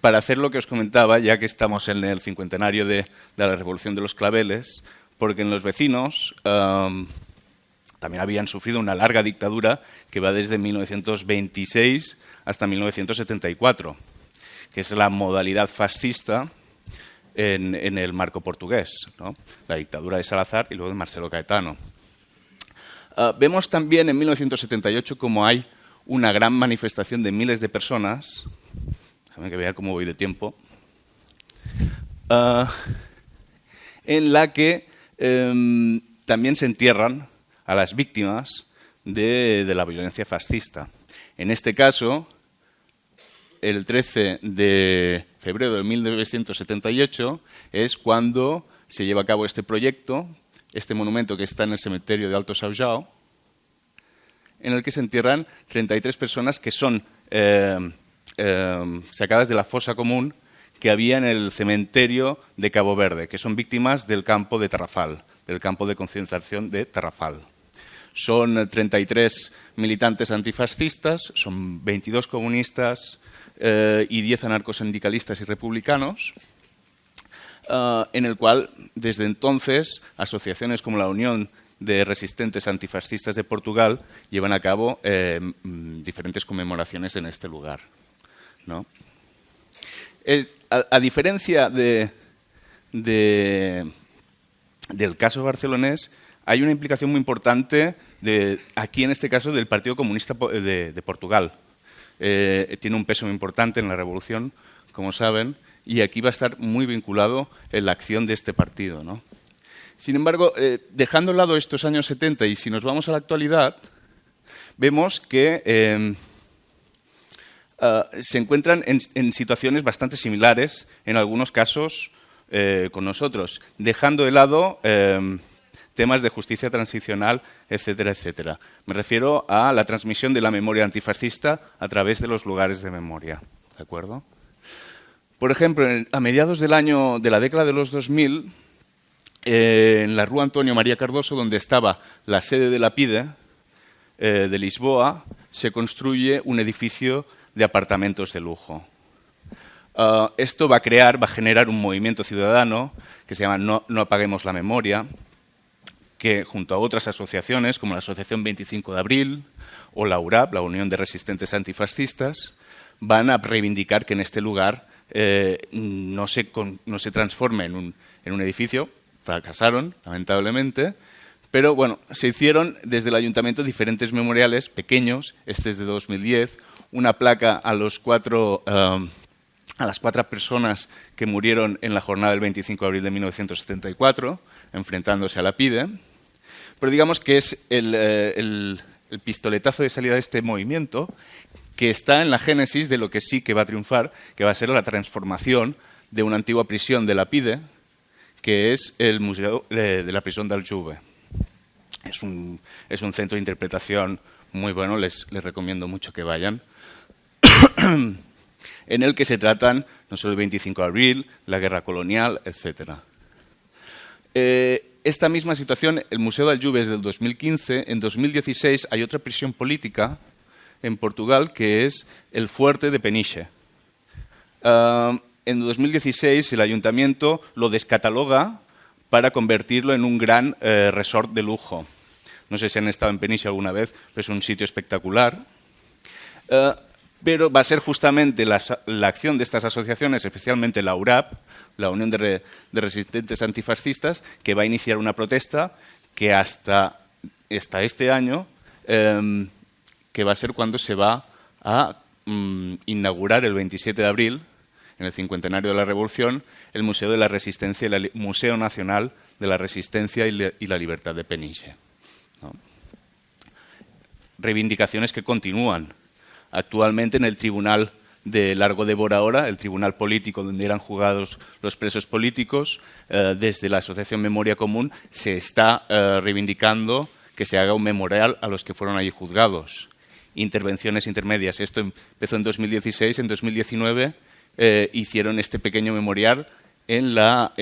para hacer lo que os comentaba, ya que estamos en el cincuentenario de la Revolución de los Claveles, porque en los vecinos también habían sufrido una larga dictadura que va desde 1926 hasta 1974, que es la modalidad fascista en el marco portugués, ¿no? La dictadura de Salazar y luego de Marcelo Caetano. Vemos también en 1978 cómo hay una gran manifestación de miles de personas, déjame que vea cómo voy de tiempo, en la que también se entierran a las víctimas de la violencia fascista. En este caso, el 13 de febrero de 1978 es cuando se lleva a cabo este proyecto, este monumento que está en el cementerio de Alto Saujao, en el que se entierran 33 personas que son sacadas de la fosa común que había en el cementerio de Cabo Verde, que son víctimas del campo de Tarrafal, del campo de concentración de Tarrafal. Son 33 militantes antifascistas, son 22 comunistas y 10 anarcosindicalistas y republicanos, en el cual, desde entonces, asociaciones como la Unión de Resistentes Antifascistas de Portugal llevan a cabo diferentes conmemoraciones en este lugar, ¿no? A diferencia del caso barcelonés, hay una implicación muy importante aquí, en este caso, del Partido Comunista de Portugal. Tiene un peso muy importante en la revolución, como saben, y aquí va a estar muy vinculado en la acción de este partido, ¿no? Sin embargo, dejando de lado estos años 70 y si nos vamos a la actualidad, vemos que se encuentran en situaciones bastante similares, en algunos casos, con nosotros, dejando de lado temas de justicia transicional, etcétera, etcétera. Me refiero a la transmisión de la memoria antifascista a través de los lugares de memoria. ¿De acuerdo? Por ejemplo, a mediados de la década de los 2000, en la Rúa Antonio María Cardoso, donde estaba la sede de la PIDE de Lisboa, se construye un edificio de apartamentos de lujo. Esto va a generar un movimiento ciudadano que se llama No apaguemos la memoria, que junto a otras asociaciones como la Asociación 25 de Abril o la URAP, la Unión de Resistentes Antifascistas, van a reivindicar que en este lugar no se transforme en un edificio. Fracasaron, lamentablemente, pero bueno, se hicieron desde el ayuntamiento diferentes memoriales pequeños, este es de 2010, una placa a las 4 personas que murieron en la jornada del 25 de abril de 1974, enfrentándose a la PIDE. Pero digamos que es el pistoletazo de salida de este movimiento que está en la génesis de lo que sí que va a triunfar, que va a ser la transformación de una antigua prisión de la PIDE, que es el Museo de la Prisión del Juve. Es un centro de interpretación muy bueno, les recomiendo mucho que vayan, en el que se tratan no solo el 25 de abril, la guerra colonial, etc. Esta misma situación, el Museo del Juve es del 2015. En 2016 hay otra prisión política en Portugal que es el Fuerte de Peniche. En 2016 el ayuntamiento lo descataloga para convertirlo en un gran resort de lujo. No sé si han estado en Peniche alguna vez, pero es un sitio espectacular. Pero va a ser justamente la acción de estas asociaciones, especialmente la URAP, la Unión de Resistentes Antifascistas, que va a iniciar una protesta que hasta este año, que va a ser cuando se va a inaugurar el 27 de abril, en el cincuentenario de la Revolución, el Museo de la Resistencia, el Museo Nacional de la Resistencia y la Libertad de Peniche, ¿no? Reivindicaciones que continúan. Actualmente en el Tribunal de Largo de Bora, el tribunal político donde eran juzgados los presos políticos, desde la Asociación Memoria Común se está reivindicando que se haga un memorial a los que fueron allí juzgados. Intervenciones intermedias. Esto empezó en 2016, en 2019 hicieron este pequeño memorial en la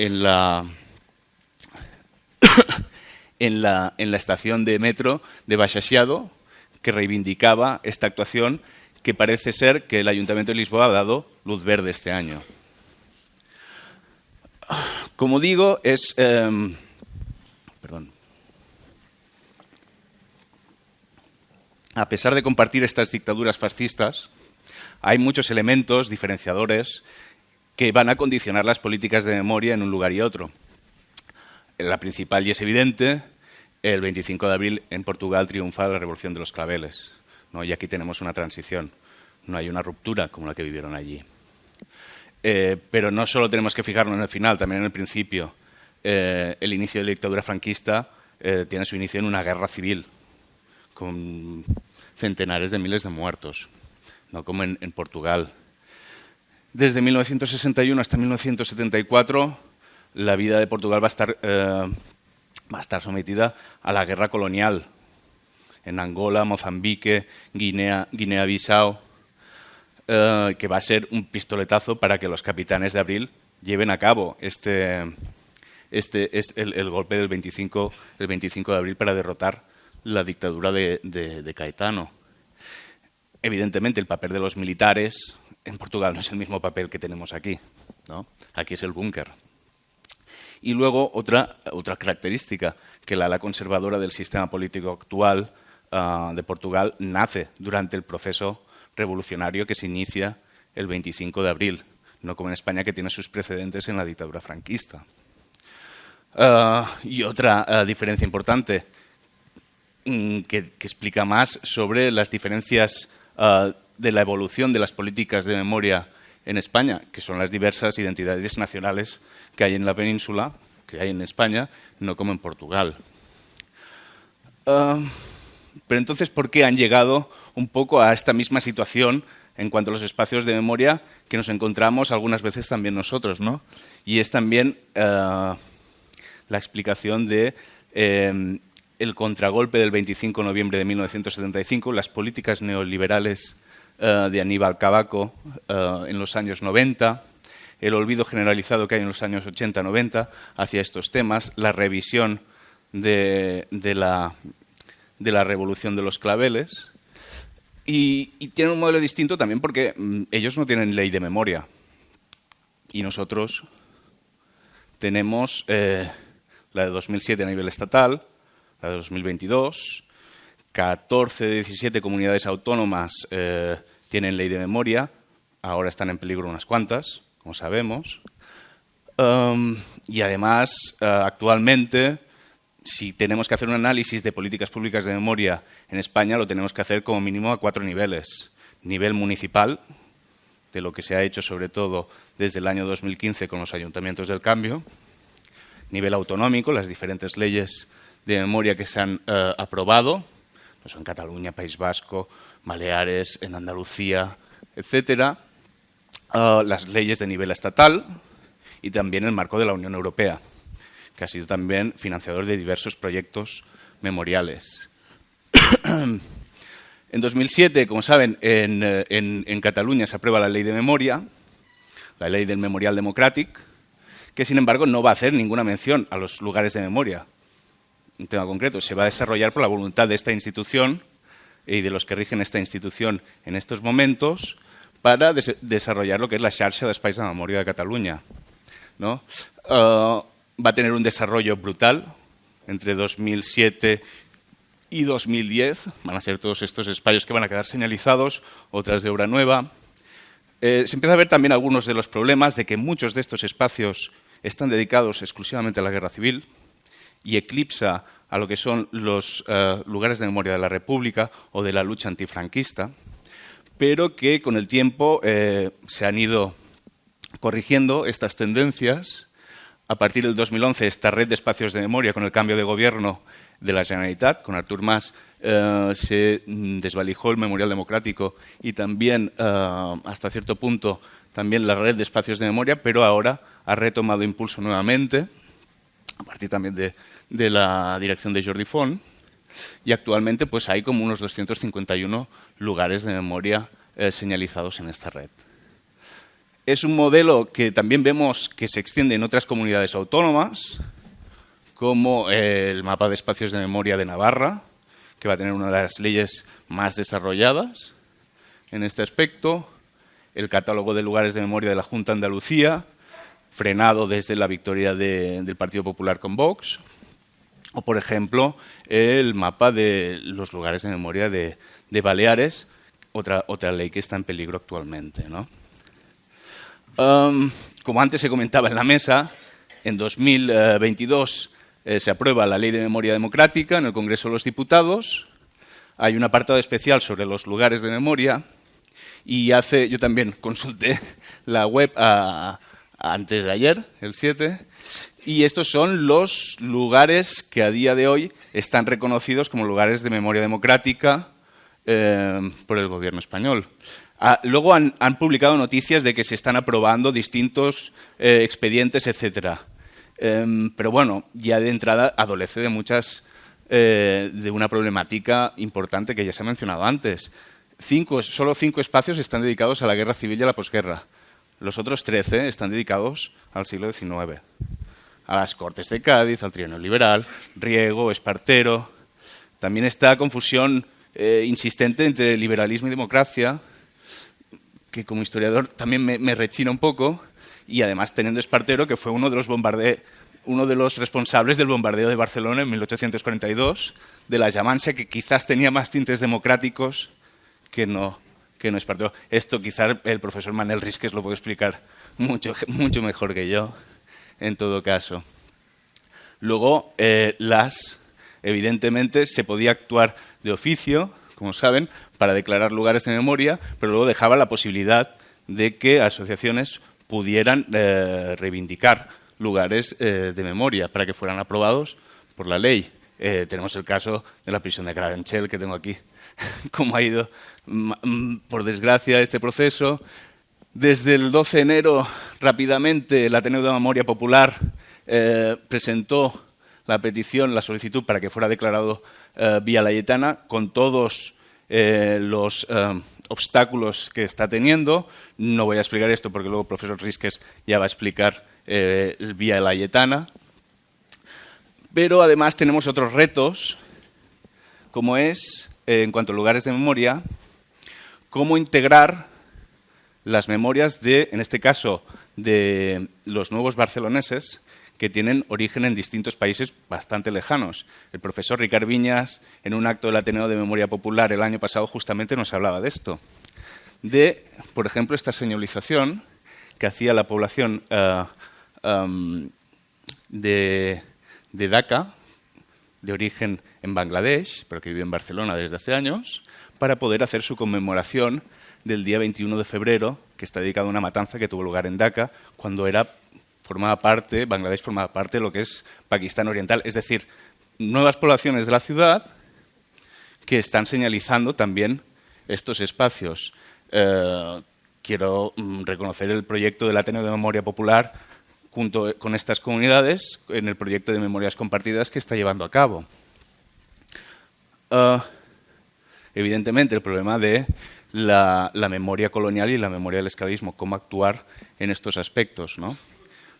estación de metro de Baxaxiado, que reivindicaba esta actuación, que parece ser que el Ayuntamiento de Lisboa ha dado luz verde este año. Como digo, a pesar de compartir estas dictaduras fascistas, hay muchos elementos diferenciadores que van a condicionar las políticas de memoria en un lugar y otro. La principal, y es evidente, el 25 de abril en Portugal triunfa la Revolución de los Claveles, ¿no? Y aquí tenemos una transición, no hay una ruptura como la que vivieron allí. Pero no solo tenemos que fijarnos en el final, también en el principio. El inicio de la dictadura franquista tiene su inicio en una guerra civil, con centenares de miles de muertos, no como en Portugal. Desde 1961 hasta 1974, la vida de Portugal va a estar sometida a la guerra colonial en Angola, Mozambique, Guinea-Bissau, que va a ser un pistoletazo para que los capitanes de abril lleven a cabo el golpe del 25 de abril para derrotar la dictadura de Caetano. Evidentemente, el papel de los militares en Portugal no es el mismo papel que tenemos aquí, ¿no? Aquí es el búnker. Y luego otra característica, que la ala conservadora del sistema político actual de Portugal nace durante el proceso revolucionario que se inicia el 25 de abril, no como en España, que tiene sus precedentes en la dictadura franquista. Y otra diferencia importante que explica más sobre las diferencias de la evolución de las políticas de memoria en España, que son las diversas identidades nacionales que hay en la península, que hay en España, no como en Portugal. Pero entonces, ¿por qué han llegado un poco a esta misma situación en cuanto a los espacios de memoria que nos encontramos algunas veces también nosotros, ¿no? Y es también la explicación de el contragolpe del 25 de noviembre de 1975, las políticas neoliberales de Aníbal Cavaco en los años 90, el olvido generalizado que hay en los años 80-90 hacia estos temas, la revisión de la revolución de los claveles. Y tienen un modelo distinto también porque ellos no tienen ley de memoria. Y nosotros tenemos la de 2007 a nivel estatal, la de 2022, 14 de 17 comunidades autónomas tienen ley de memoria, ahora están en peligro unas cuantas, como sabemos. Y además, actualmente, si tenemos que hacer un análisis de políticas públicas de memoria en España, lo tenemos que hacer como mínimo a 4 niveles. Nivel municipal, de lo que se ha hecho sobre todo desde el año 2015 con los ayuntamientos del cambio. Nivel autonómico, las diferentes leyes de memoria que se han aprobado, pues en Cataluña, País Vasco, Baleares, en Andalucía, etcétera. Las leyes de nivel estatal y también el marco de la Unión Europea, que ha sido también financiador de diversos proyectos memoriales. En 2007, como saben, en Cataluña se aprueba la ley de memoria, la ley del Memorial Democràtic, que sin embargo no va a hacer ninguna mención a los lugares de memoria. Un tema concreto, se va a desarrollar por la voluntad de esta institución y de los que rigen esta institución en estos momentos para desarrollar lo que es la xarxa d'espais de memòria de Catalunya, ¿no? Va a tener un desarrollo brutal entre 2007 y 2010. Van a ser todos estos espacios que van a quedar señalizados, otras de obra nueva. Se empieza a ver también algunos de los problemas de que muchos de estos espacios están dedicados exclusivamente a la guerra civil y eclipsa a lo que son los lugares de memoria de la República o de la lucha antifranquista, pero que con el tiempo se han ido corrigiendo estas tendencias. A partir del 2011, esta red de espacios de memoria, con el cambio de gobierno de la Generalitat, con Artur Mas, se desvalijó el Memorial Democrático y también, hasta cierto punto, también la red de espacios de memoria, pero ahora ha retomado impulso nuevamente, a partir también de la dirección de Jordi Font, y actualmente pues, hay como unos 251 lugares de memoria señalizados en esta red. Es un modelo que también vemos que se extiende en otras comunidades autónomas, como el mapa de espacios de memoria de Navarra, que va a tener una de las leyes más desarrolladas en este aspecto, el catálogo de lugares de memoria de la Junta de Andalucía, frenado desde la victoria del Partido Popular con Vox, o, por ejemplo, el mapa de los lugares de memoria de Baleares, otra ley que está en peligro actualmente, ¿no? Como antes se comentaba en la mesa, en 2022 se aprueba la Ley de Memoria Democrática en el Congreso de los Diputados. Hay un apartado especial sobre los lugares de memoria y yo también consulté la web antes de ayer, el 7, y estos son los lugares que a día de hoy están reconocidos como lugares de memoria democrática por el gobierno español. Luego han publicado noticias de que se están aprobando distintos expedientes, etcétera. Pero bueno, ya de entrada adolece de una problemática importante que ya se ha mencionado antes. Solo 5 espacios están dedicados a la guerra civil y a la posguerra. Los otros 13 están dedicados al siglo XIX. A las Cortes de Cádiz, al Trienio Liberal, Riego, Espartero. También está confusión insistente entre liberalismo y democracia, que como historiador también me rechina un poco, y además teniendo Espartero, que fue uno de los responsables del bombardeo de Barcelona en 1842, de la Llamansia, que quizás tenía más tintes democráticos que no Espartero. Esto quizás el profesor Manel Risques lo puede explicar mucho mejor que yo, en todo caso. Luego, evidentemente, se podía actuar de oficio, como saben, para declarar lugares de memoria, pero luego dejaba la posibilidad de que asociaciones pudieran reivindicar lugares de memoria para que fueran aprobados por la ley. Tenemos el caso de la prisión de Carabanchel, que tengo aquí, cómo ha ido, por desgracia, este proceso. Desde el 12 de enero, rápidamente, el Ateneo de Memoria Popular presentó la petición, la solicitud para que fuera declarado Vía Layetana, con todos los obstáculos que está teniendo. No voy a explicar esto porque luego el profesor Risques ya va a explicar Vía Layetana. Pero además tenemos otros retos, como es, en cuanto a lugares de memoria, cómo integrar las memorias de, en este caso, de los nuevos barceloneses que tienen origen en distintos países bastante lejanos. El profesor Ricard Viñas, en un acto del Ateneo de Memoria Popular el año pasado, justamente nos hablaba de esto. De, por ejemplo, esta señalización que hacía la población de Dhaka, de origen en Bangladesh, pero que vive en Barcelona desde hace años, para poder hacer su conmemoración del día 21 de febrero, que está dedicado a una matanza que tuvo lugar en Dhaka, cuando Bangladesh formaba parte de lo que es Pakistán Oriental. Es decir, nuevas poblaciones de la ciudad que están señalizando también estos espacios. Quiero reconocer el proyecto del Ateneo de Memoria Popular junto con estas comunidades en el proyecto de memorias compartidas que está llevando a cabo. Evidentemente, el problema de la memoria colonial y la memoria del esclavismo, cómo actuar en estos aspectos, ¿no?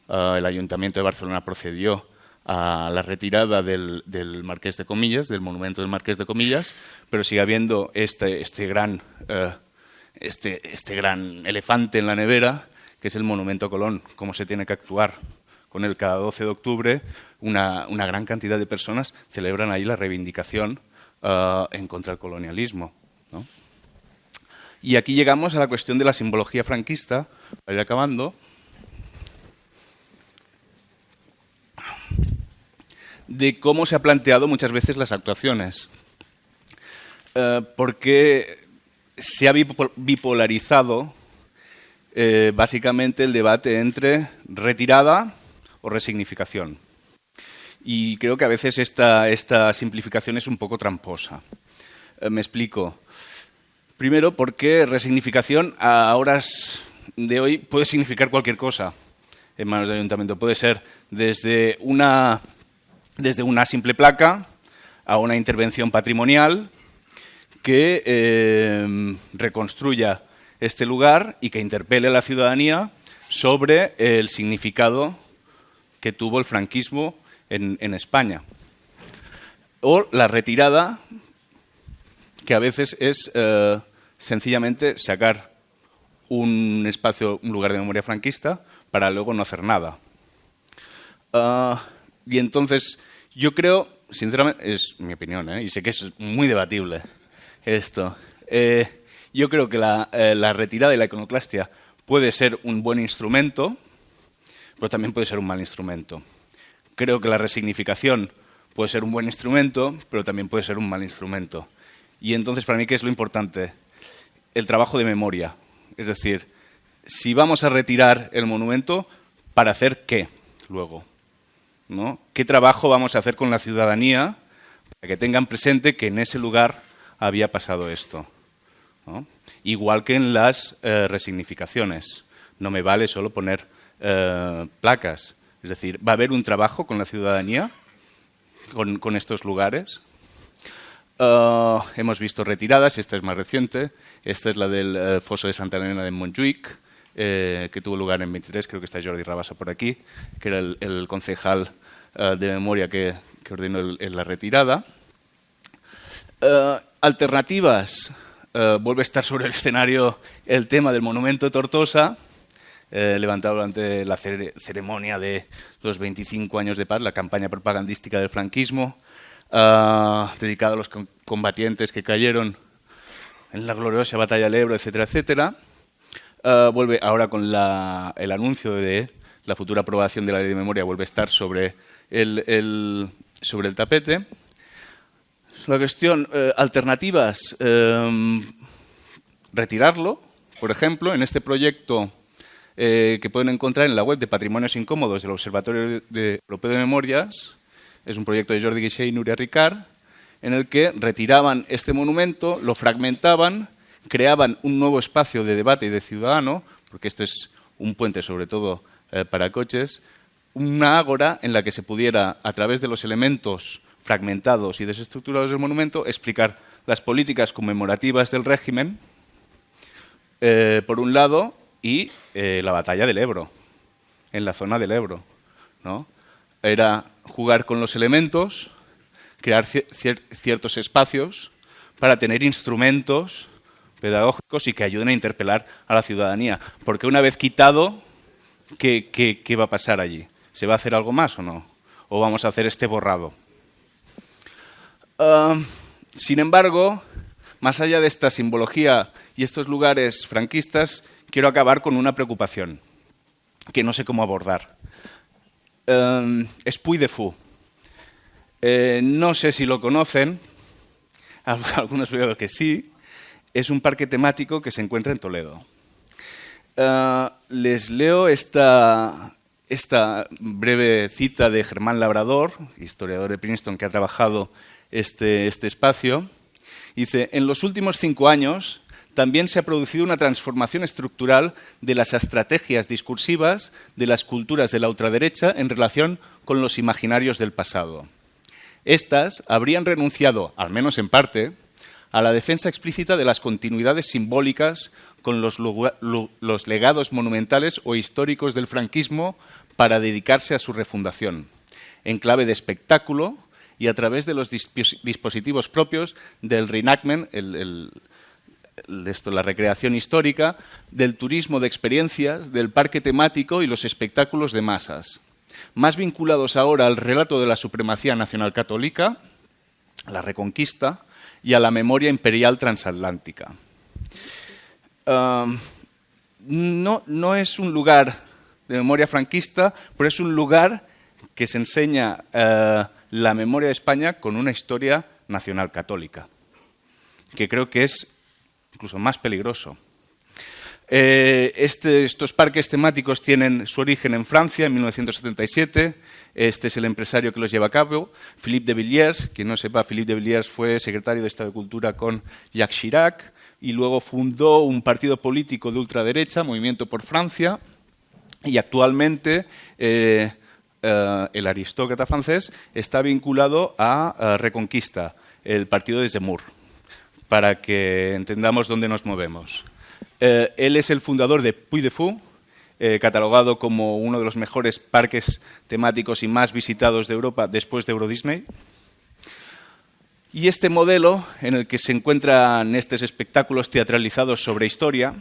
El Ayuntamiento de Barcelona procedió a la retirada del Marqués de Comillas, del monumento del Marqués de Comillas, pero sigue habiendo este gran elefante en la nevera, que es el monumento a Colón. Cómo se tiene que actuar con él. Cada 12 de octubre una gran cantidad de personas celebran ahí la reivindicación en contra del colonialismo, ¿no? Y aquí llegamos a la cuestión de la simbología franquista, para ir acabando, de cómo se ha planteado muchas veces las actuaciones. Porque se ha bipolarizado básicamente el debate entre retirada o resignificación. Y creo que a veces esta simplificación es un poco tramposa. Me explico. Primero, porque resignificación a horas de hoy puede significar cualquier cosa en manos del ayuntamiento. Puede ser desde una simple placa a una intervención patrimonial que reconstruya este lugar y que interpele a la ciudadanía sobre el significado que tuvo el franquismo en España. O la retirada, que a veces es sencillamente sacar un lugar de memoria franquista para luego no hacer nada. Y entonces, yo creo, sinceramente, es mi opinión, y sé que es muy debatible esto, yo creo que la retirada y la iconoclastia puede ser un buen instrumento, pero también puede ser un mal instrumento. Creo que la resignificación puede ser un buen instrumento, pero también puede ser un mal instrumento. Y entonces, para mí, ¿qué es lo importante? El trabajo de memoria. Es decir, si vamos a retirar el monumento, ¿para hacer qué luego? ¿No? ¿Qué trabajo vamos a hacer con la ciudadanía para que tengan presente que en ese lugar había pasado esto? ¿No? Igual que en las resignificaciones. No me vale solo poner placas. Es decir, ¿va a haber un trabajo con la ciudadanía con estos lugares? Hemos visto retiradas, esta es más reciente. Esta es la del foso de Santa Elena de Montjuïc, que tuvo lugar en 23, creo que está Jordi Rabassa por aquí, que era el concejal de memoria que ordenó la retirada. Alternativas. Vuelve a estar sobre el escenario el tema del monumento de Tortosa, levantado durante la ceremonia de los 25 años de paz, la campaña propagandística del franquismo, dedicado a los combatientes que cayeron en la gloriosa batalla del Ebro, etcétera, etcétera. Vuelve ahora con el anuncio de la futura aprobación de la ley de memoria, vuelve a estar sobre el tapete. La cuestión, alternativas, retirarlo, por ejemplo, en este proyecto que pueden encontrar en la web de Patrimonios Incómodos del Observatorio Europeo de Memorias, es un proyecto de Jordi Guixé y Núria Ricard, en el que retiraban este monumento, lo fragmentaban, creaban un nuevo espacio de debate y de ciudadano, porque esto es un puente sobre todo para coches, una ágora en la que se pudiera, a través de los elementos fragmentados y desestructurados del monumento, explicar las políticas conmemorativas del régimen, por un lado, y la batalla del Ebro, en la zona del Ebro, ¿no? Era jugar con los elementos, crear ciertos espacios para tener instrumentos pedagógicos y que ayuden a interpelar a la ciudadanía. Porque una vez quitado, ¿qué va a pasar allí? ¿Se va a hacer algo más o no? ¿O vamos a hacer este borrado? Sin embargo, más allá de esta simbología y estos lugares franquistas, quiero acabar con una preocupación que no sé cómo abordar. Es Puy de Fou. No sé si lo conocen, algunos veo que sí. Es un parque temático que se encuentra en Toledo. Les leo esta breve cita de Germán Labrador, historiador de Princeton que ha trabajado este espacio. Dice: en los últimos 5 años también se ha producido una transformación estructural de las estrategias discursivas de las culturas de la ultraderecha en relación con los imaginarios del pasado. Estas habrían renunciado, al menos en parte, a la defensa explícita de las continuidades simbólicas con los legados monumentales o históricos del franquismo para dedicarse a su refundación, en clave de espectáculo y a través de los dispositivos propios del reenactment, la recreación histórica, del turismo de experiencias, del parque temático y los espectáculos de masas, más vinculados ahora al relato de la supremacía nacional católica, a la Reconquista y a la memoria imperial transatlántica. No es un lugar de memoria franquista, pero es un lugar que se enseña la memoria de España con una historia nacional católica, que creo que es incluso más peligroso. Estos parques temáticos tienen su origen en Francia, en 1977. Este es el empresario que los lleva a cabo, Philippe de Villiers. Quien no sepa, Philippe de Villiers fue secretario de Estado de Cultura con Jacques Chirac y luego fundó un partido político de ultraderecha, Movimiento por Francia, y actualmente el aristócrata francés está vinculado a Reconquista, el partido de Zemmour, para que entendamos dónde nos movemos. Él es el fundador de Puy de Fou, catalogado como uno de los mejores parques temáticos y más visitados de Europa después de Euro Disney. Y este modelo, en el que se encuentran estos espectáculos teatralizados sobre historia,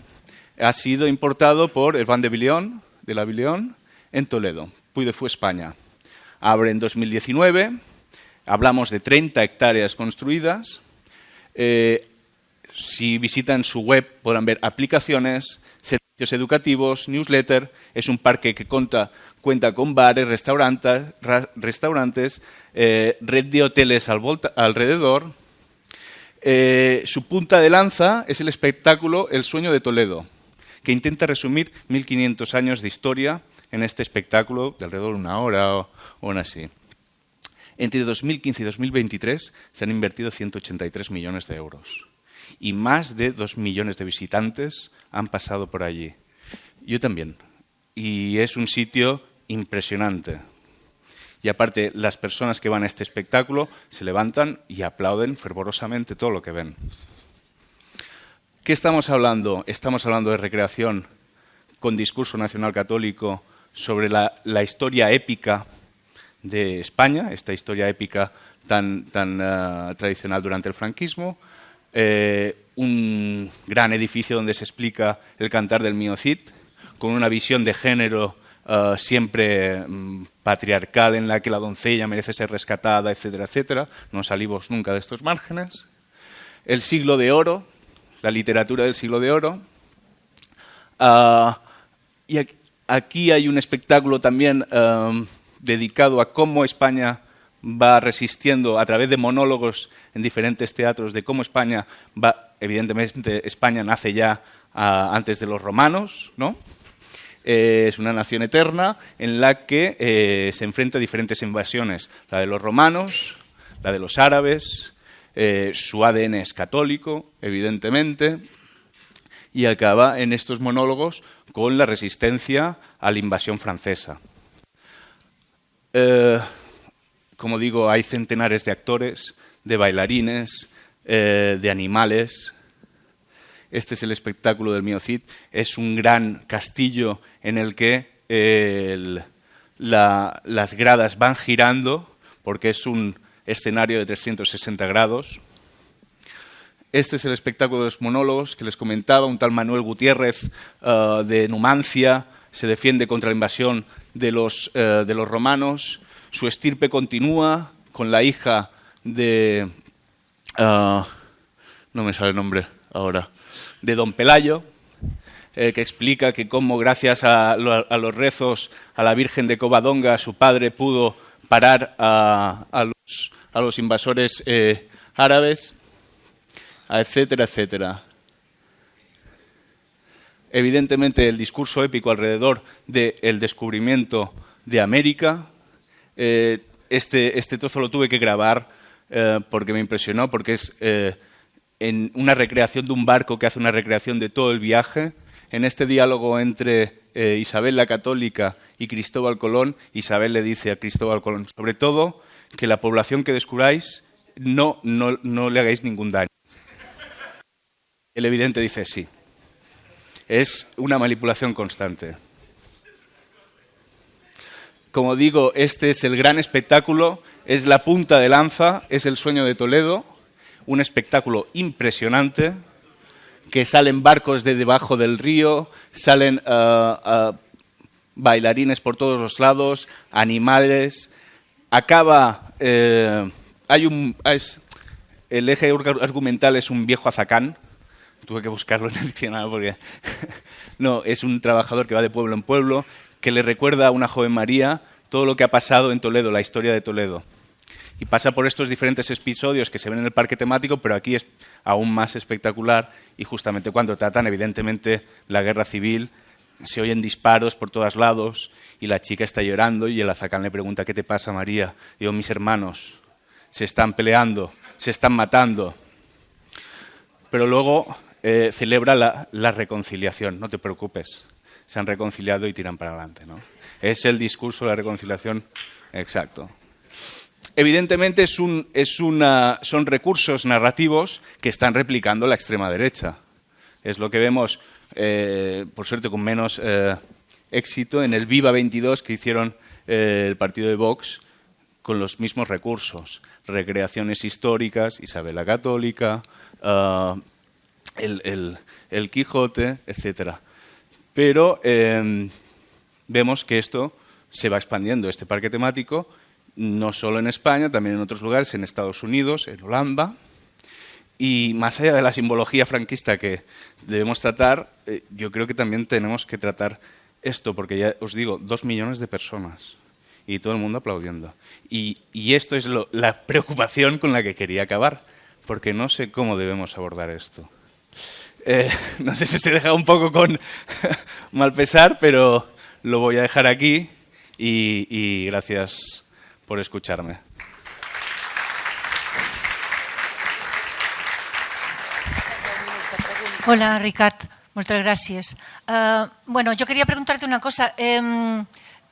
ha sido importado por el Van de la Villion, en Toledo, Puy de Fou, España. Abre en 2019, hablamos de 30 hectáreas construidas. Si visitan su web podrán ver aplicaciones, servicios educativos, newsletter. Es un parque que cuenta con bares, restaurantes, red de hoteles alrededor. Su punta de lanza es el espectáculo El sueño de Toledo, que intenta resumir 1500 años de historia en este espectáculo de alrededor de 1 hora o así. Entre 2015 y 2023 se han invertido 183 millones de euros y más de 2 millones de visitantes han pasado por allí. Yo también. Y es un sitio impresionante. Y aparte, las personas que van a este espectáculo se levantan y aplauden fervorosamente todo lo que ven. ¿Qué estamos hablando? Estamos hablando de recreación con discurso nacional católico sobre la historia épica de España, esta historia épica tan tradicional durante el franquismo. Un gran edificio donde se explica el cantar del Mio Cid, con una visión de género siempre patriarcal, en la que la doncella merece ser rescatada, etcétera, etcétera. No salimos nunca de estos márgenes. El siglo de oro, la literatura del siglo de oro. Y aquí hay un espectáculo también dedicado a cómo España va resistiendo a través de monólogos en diferentes teatros, de cómo España va, evidentemente España nace ya antes de los romanos, ¿no? es una nación eterna en la que se enfrenta a diferentes invasiones. La de los romanos, la de los árabes, su ADN es católico, evidentemente, y acaba en estos monólogos con la resistencia a la invasión francesa. Como digo, hay centenares de actores, de bailarines, de animales. Este es el espectáculo del Mio Cid. Es un gran castillo en el que las gradas van girando porque es un escenario de 360 grados. Este es el espectáculo de los monólogos que les comentaba. Un tal Manuel Gutiérrez de Numancia se defiende contra la invasión de los romanos. Su estirpe continúa con la hija de... no me sale el nombre ahora. De don Pelayo, que explica que cómo gracias a los rezos a la Virgen de Covadonga su padre pudo parar a los invasores árabes, etcétera, etcétera. Evidentemente el discurso épico alrededor del descubrimiento de América, este trozo lo tuve que grabar porque me impresionó, porque es en una recreación de un barco que hace una recreación de todo el viaje. En este diálogo entre Isabel la Católica y Cristóbal Colón, Isabel le dice a Cristóbal Colón, sobre todo, que la población que descubráis no le hagáis ningún daño. El evidente dice sí. Es una manipulación constante. Como digo, este es el gran espectáculo, es la punta de lanza, es el sueño de Toledo, un espectáculo impresionante, que salen barcos de debajo del río, salen bailarines por todos los lados, animales. Acaba, el eje argumental es un viejo azacán. Tuve que buscarlo en el diccionario porque no, es un trabajador que va de pueblo en pueblo, que le recuerda a una joven María todo lo que ha pasado en Toledo, la historia de Toledo. Y pasa por estos diferentes episodios que se ven en el parque temático, pero aquí es aún más espectacular y justamente cuando tratan, evidentemente, la guerra civil, se oyen disparos por todos lados y la chica está llorando y el azacán le pregunta ¿qué te pasa, María? Digo, mis hermanos se están peleando, se están matando. Pero luego celebra la reconciliación, no te preocupes, se han reconciliado y tiran para adelante, ¿no? Es el discurso de la reconciliación exacto. Evidentemente son recursos narrativos que están replicando la extrema derecha. Es lo que vemos, por suerte con menos éxito, en el Viva 22 que hicieron el partido de Vox con los mismos recursos. Recreaciones históricas, Isabel la Católica, el Quijote, etc. Pero vemos que esto se va expandiendo, este parque temático, no solo en España, también en otros lugares, en Estados Unidos, en Holanda. Y más allá de la simbología franquista que debemos tratar, yo creo que también tenemos que tratar esto, porque ya os digo, 2 millones de personas y todo el mundo aplaudiendo. Y esto es la preocupación con la que quería acabar, porque no sé cómo debemos abordar esto. No sé si se deja un poco con mal pesar, pero lo voy a dejar aquí y gracias por escucharme. Hola, Ricard. Muchas gracias. Bueno, yo quería preguntarte una cosa.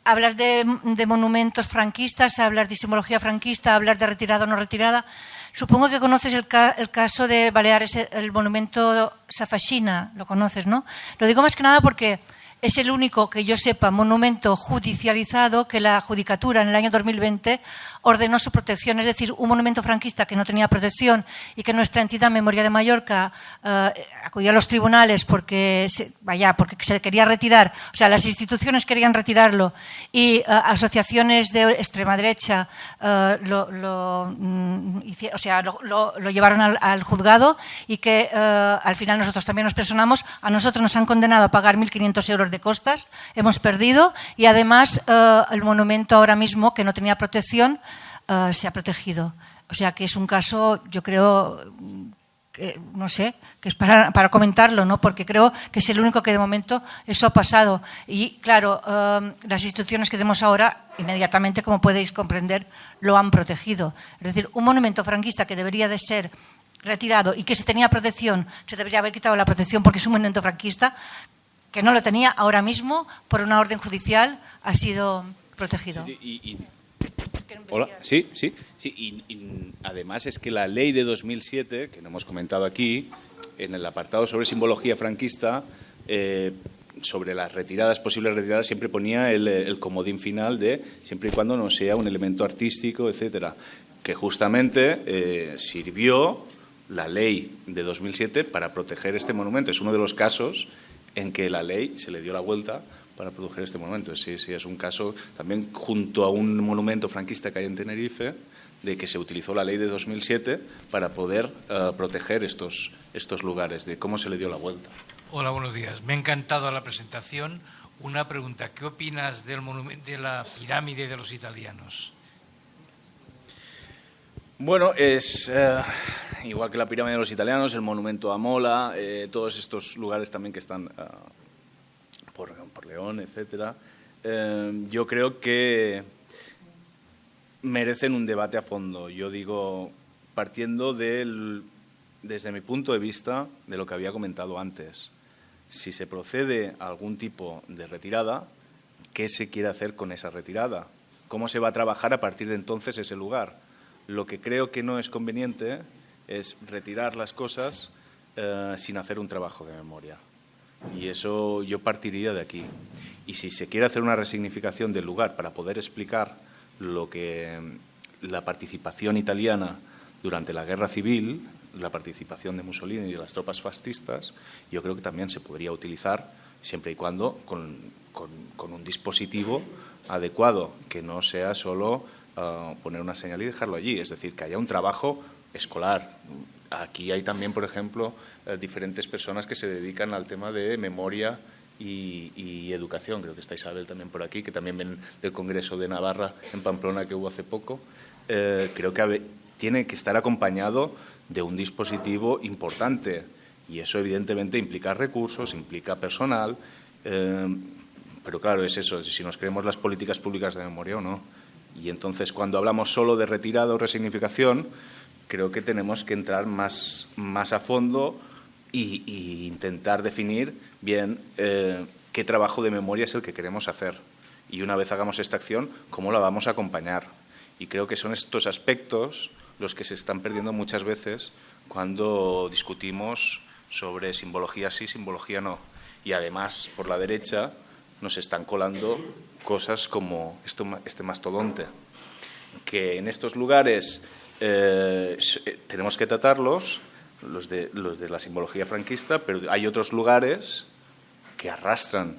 Hablas de monumentos franquistas, hablas de simbología franquista, hablas de retirada o no retirada. Supongo que conoces el caso de Baleares, el monumento Safashina, lo conoces, ¿no? Lo digo más que nada porque es el único, que yo sepa, monumento judicializado que la Judicatura en el año 2020 ordenó su protección. Es decir, un monumento franquista que no tenía protección y que nuestra entidad Memoria de Mallorca acudió a los tribunales porque se quería retirar, o sea, las instituciones querían retirarlo y asociaciones de extrema derecha lo llevaron al juzgado y que al final nosotros también nos personamos. A nosotros nos han condenado a pagar 1.500 euros de costas, hemos perdido y además el monumento ahora mismo, que no tenía protección, se ha protegido. O sea que es un caso, yo creo, no sé, que es para comentarlo, ¿no? Porque creo que es el único que de momento eso ha pasado. Y claro, las instituciones que tenemos ahora, inmediatamente, como podéis comprender, lo han protegido. Es decir, un monumento franquista que debería de ser retirado y que si tenía protección, se debería haber quitado la protección porque es un monumento franquista, que no lo tenía ahora mismo, por una orden judicial, ha sido protegido. Hola, sí. Y además es que la ley de 2007, que no hemos comentado aquí, en el apartado sobre simbología franquista, sobre las posibles retiradas, siempre ponía el comodín final de siempre y cuando no sea un elemento artístico, etcétera, que justamente sirvió la ley de 2007 para proteger este monumento. Es uno de los casos en que la ley se le dio la vuelta para proteger este monumento. Sí, es un caso también junto a un monumento franquista que hay en Tenerife, de que se utilizó la ley de 2007 para poder proteger estos lugares, de cómo se le dio la vuelta. Hola, buenos días. Me ha encantado la presentación. Una pregunta, ¿qué opinas de la pirámide de los italianos? Bueno, es igual que la pirámide de los italianos, el monumento a Mola, todos estos lugares también que están por León, etcétera. Yo creo que merecen un debate a fondo. Yo digo, partiendo desde mi punto de vista, de lo que había comentado antes. Si se procede a algún tipo de retirada, ¿qué se quiere hacer con esa retirada? ¿Cómo se va a trabajar a partir de entonces ese lugar? Lo que creo que no es conveniente es retirar las cosas sin hacer un trabajo de memoria. Y eso yo partiría de aquí. Y si se quiere hacer una resignificación del lugar para poder explicar lo que la participación italiana durante la guerra civil, la participación de Mussolini y de las tropas fascistas, yo creo que también se podría utilizar siempre y cuando con un dispositivo adecuado, que no sea solo poner una señal y dejarlo allí, es decir, que haya un trabajo escolar. Aquí hay también, por ejemplo, diferentes personas que se dedican al tema de memoria y educación. Creo que está Isabel también por aquí, que también ven del Congreso de Navarra en Pamplona que hubo hace poco. Creo que tiene que estar acompañado de un dispositivo importante y eso evidentemente implica recursos, implica personal, pero claro, es eso, si nos creemos las políticas públicas de memoria o no. Y entonces, cuando hablamos solo de retirada o resignificación, creo que tenemos que entrar más a fondo e intentar definir bien qué trabajo de memoria es el que queremos hacer. Y una vez hagamos esta acción, cómo la vamos a acompañar. Y creo que son estos aspectos los que se están perdiendo muchas veces cuando discutimos sobre simbología sí, simbología no. Y además, por la derecha, nos están colando cosas como este mastodonte, que en estos lugares tenemos que tratarlos, los de la simbología franquista, pero hay otros lugares que arrastran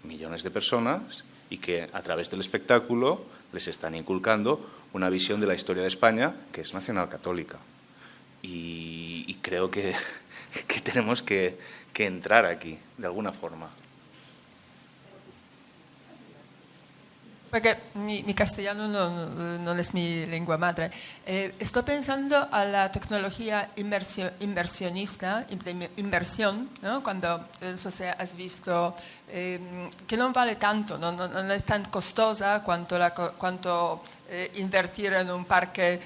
millones de personas y que a través del espectáculo les están inculcando una visión de la historia de España que es nacional católica. Y creo que tenemos que entrar aquí, de alguna forma. Porque mi castellano no es mi lengua madre. Estoy pensando a la tecnología inversionista, de inversión, ¿no? Cuando has visto que no vale tanto, no es tan costosa cuanto invertir en un parque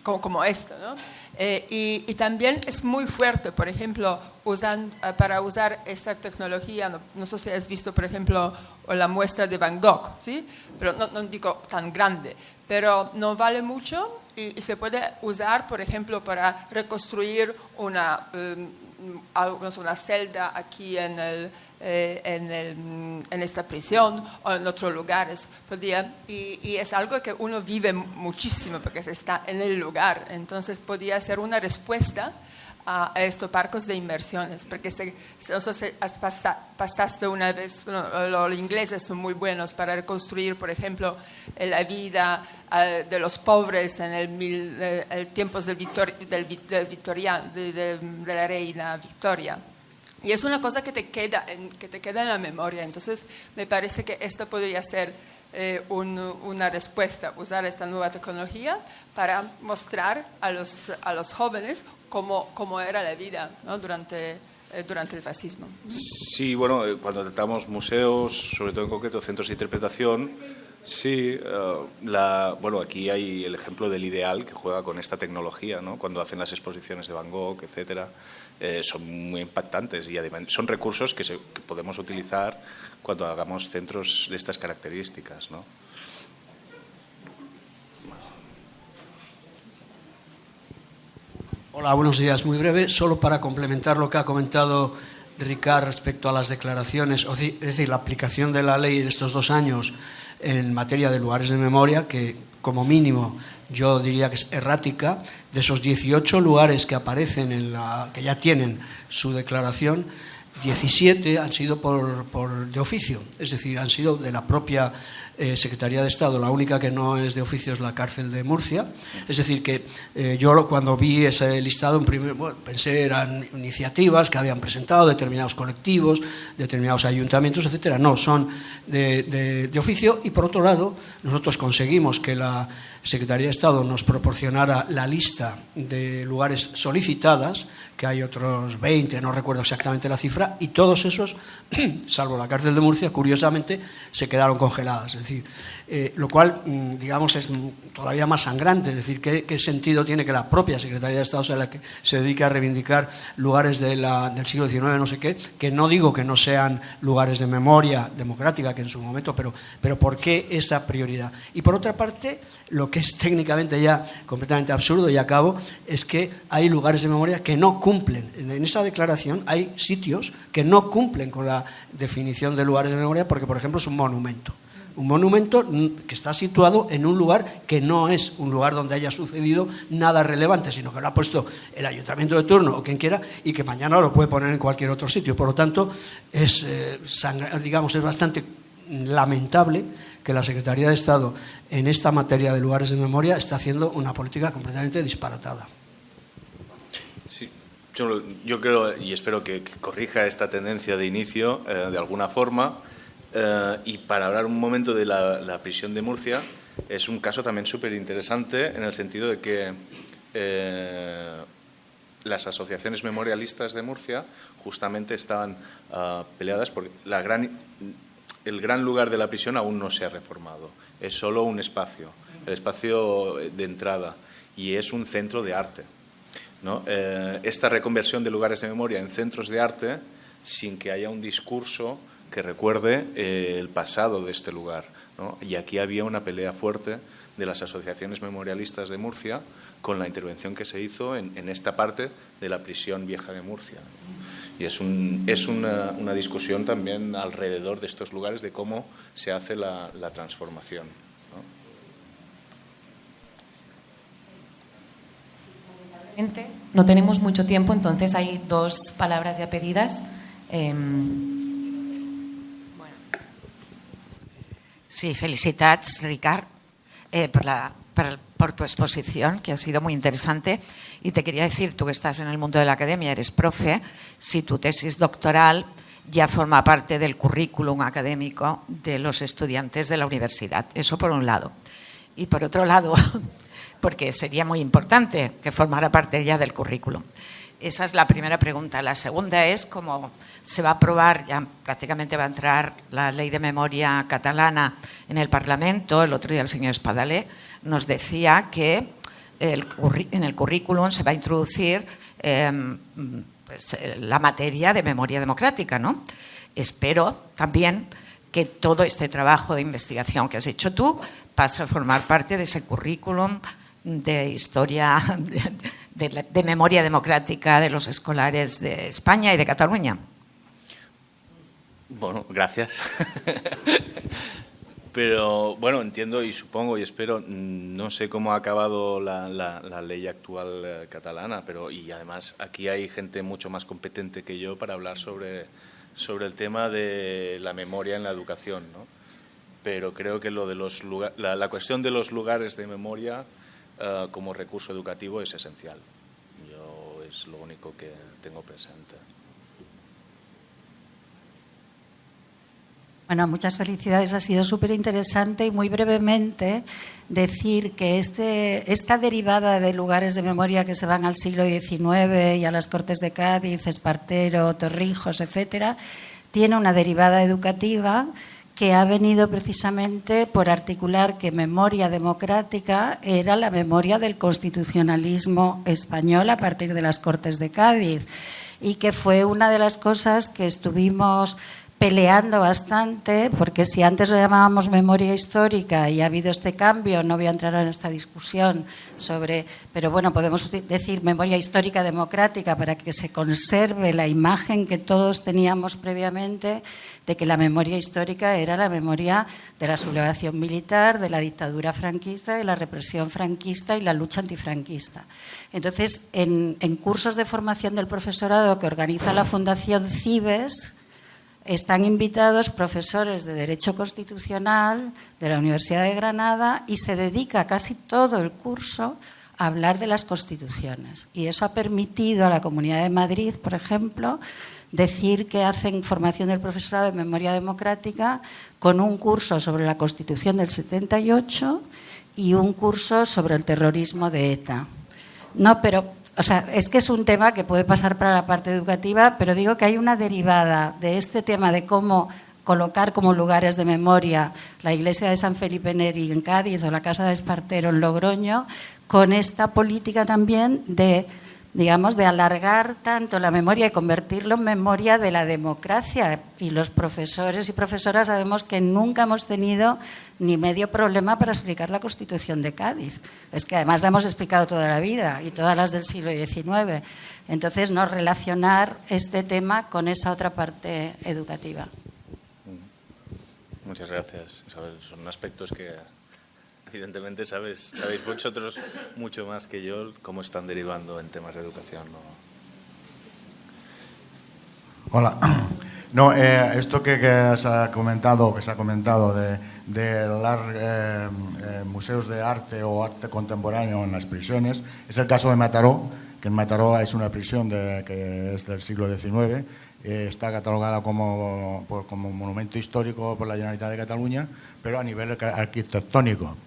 como este, ¿no? Y también es muy fuerte, por ejemplo, para usar esta tecnología, no sé si has visto, por ejemplo, la muestra de Van Gogh, ¿sí? Pero no digo tan grande, pero no vale mucho y se puede usar, por ejemplo, para reconstruir una celda aquí en esta prisión o en otros lugares. Y es algo que uno vive muchísimo porque se está en el lugar. Entonces podría ser una respuesta a estos parques de inversiones. Porque pasaste una vez, los ingleses son muy buenos para reconstruir, por ejemplo, la vida de los pobres en el tiempos de la reina Victoria. Y es una cosa que te queda en la memoria. Entonces, me parece que esto podría ser una respuesta, usar esta nueva tecnología para mostrar a los jóvenes cómo era la vida, ¿no? durante el fascismo. Sí, bueno, cuando tratamos museos, sobre todo en concreto centros de interpretación, sí, bueno, aquí hay el ejemplo del Ideal que juega con esta tecnología, ¿no? Cuando hacen las exposiciones de Van Gogh, etcétera, son muy impactantes y además son recursos que podemos utilizar cuando hagamos centros de estas características, ¿no? Hola, buenos días. Muy breve, solo para complementar lo que ha comentado Ricard respecto a las declaraciones, es decir, la aplicación de la ley de estos 2 años en materia de lugares de memoria, que como mínimo yo diría que es errática. De esos 18 lugares que aparecen que ya tienen su declaración, 17 han sido de oficio, es decir, han sido de la propia Secretaría de Estado. La única que no es de oficio es la cárcel de Murcia. Es decir, que yo cuando vi ese listado pensé eran iniciativas que habían presentado determinados colectivos, determinados ayuntamientos, etcétera. No, son de oficio. Y por otro lado, nosotros conseguimos que la Secretaría de Estado nos proporcionara la lista de lugares solicitadas, que hay otros 20, no recuerdo exactamente la cifra, y todos esos, salvo la cárcel de Murcia, curiosamente, se quedaron congeladas. Es decir, lo cual, digamos, es todavía más sangrante. Es decir, ¿qué sentido tiene que la propia Secretaría de Estado sea la que se dedique a reivindicar lugares del siglo XIX, no sé qué, que no digo que no sean lugares de memoria democrática, que en su momento, pero ¿por qué esa prioridad? Y por otra parte, lo que es técnicamente ya completamente absurdo, y acabo, es que hay lugares de memoria que no cumplen. En esa declaración hay sitios que no cumplen con la definición de lugares de memoria porque, por ejemplo, es un monumento. Un monumento que está situado en un lugar que no es un lugar donde haya sucedido nada relevante, sino que lo ha puesto el ayuntamiento de turno o quien quiera y que mañana lo puede poner en cualquier otro sitio. Por lo tanto, es bastante lamentable que la Secretaría de Estado en esta materia de lugares de memoria está haciendo una política completamente disparatada. Sí, yo creo y espero que corrija esta tendencia de inicio de alguna forma. Y para hablar un momento de la prisión de Murcia, es un caso también súper interesante en el sentido de que las asociaciones memorialistas de Murcia justamente estaban peleadas porque el gran lugar de la prisión aún no se ha reformado. Es solo un espacio, el espacio de entrada, y es un centro de arte, ¿no? Esta reconversión de lugares de memoria en centros de arte, sin que haya un discurso que recuerde el pasado de este lugar, ¿no? Y aquí había una pelea fuerte de las asociaciones memorialistas de Murcia con la intervención que se hizo en esta parte de la prisión vieja de Murcia. Y es una discusión también alrededor de estos lugares de cómo se hace la transformación, ¿no? No tenemos mucho tiempo, entonces hay 2 palabras ya pedidas. Sí, felicitats, Ricard, por tu exposición, que ha sido muy interesante. Y te quería decir, tú que estás en el mundo de la academia, eres profe, si tu tesis doctoral ya forma parte del currículum académico de los estudiantes de la universidad. Eso por un lado. Y por otro lado, porque sería muy importante que formara parte ya del currículum. Esa es la primera pregunta. La segunda es cómo se va a aprobar, ya prácticamente va a entrar la ley de memoria catalana en el Parlamento. El otro día el señor Espadaler nos decía que en el currículum se va a introducir la materia de memoria democrática, ¿no? Espero también que todo este trabajo de investigación que has hecho tú pase a formar parte de ese currículum de historia de memoria democrática de los escolares de España y de Cataluña. Bueno, gracias. Pero bueno, entiendo y supongo y espero, no sé cómo ha acabado la ley actual catalana, y además aquí hay gente mucho más competente que yo para hablar sobre el tema de la memoria en la educación, ¿no? Pero creo que lo de la cuestión de los lugares de memoria como recurso educativo es esencial. Yo es lo único que tengo presente. Bueno, muchas felicidades, ha sido súper interesante y muy brevemente decir que esta derivada de lugares de memoria que se van al siglo XIX y a las Cortes de Cádiz, Espartero, Torrijos, etcétera, tiene una derivada educativa que ha venido precisamente por articular que memoria democrática era la memoria del constitucionalismo español a partir de las Cortes de Cádiz y que fue una de las cosas que estuvimos peleando bastante, porque si antes lo llamábamos memoria histórica y ha habido este cambio, no voy a entrar en esta discusión sobre, pero bueno, podemos decir memoria histórica democrática para que se conserve la imagen que todos teníamos previamente de que la memoria histórica era la memoria de la sublevación militar, de la dictadura franquista, de la represión franquista y la lucha antifranquista. Entonces, en cursos de formación del profesorado que organiza la Fundación CIBES, están invitados profesores de Derecho Constitucional de la Universidad de Granada y se dedica casi todo el curso a hablar de las constituciones. Y eso ha permitido a la Comunidad de Madrid, por ejemplo, decir que hacen formación del profesorado de memoria democrática con un curso sobre la Constitución del 78 y un curso sobre el terrorismo de ETA. No, pero... O sea, es que es un tema que puede pasar para la parte educativa, pero digo que hay una derivada de este tema de cómo colocar como lugares de memoria la iglesia de San Felipe Neri en Cádiz o la casa de Espartero en Logroño, con esta política también de, digamos, de alargar tanto la memoria y convertirlo en memoria de la democracia. Y los profesores y profesoras sabemos que nunca hemos tenido ni medio problema para explicar la Constitución de Cádiz. Es que además la hemos explicado toda la vida y todas las del siglo XIX. Entonces, no relacionar este tema con esa otra parte educativa. Muchas gracias, Isabel. Son aspectos que evidentemente sabéis vosotros mucho más que yo cómo están derivando en temas de educación, ¿no? Hola. No, esto que se ha comentado de los museos de arte o arte contemporáneo en las prisiones, es el caso de Mataró, que en Mataró es una prisión que es del siglo XIX, está catalogada como monumento histórico por la Generalitat de Cataluña, pero a nivel arquitectónico.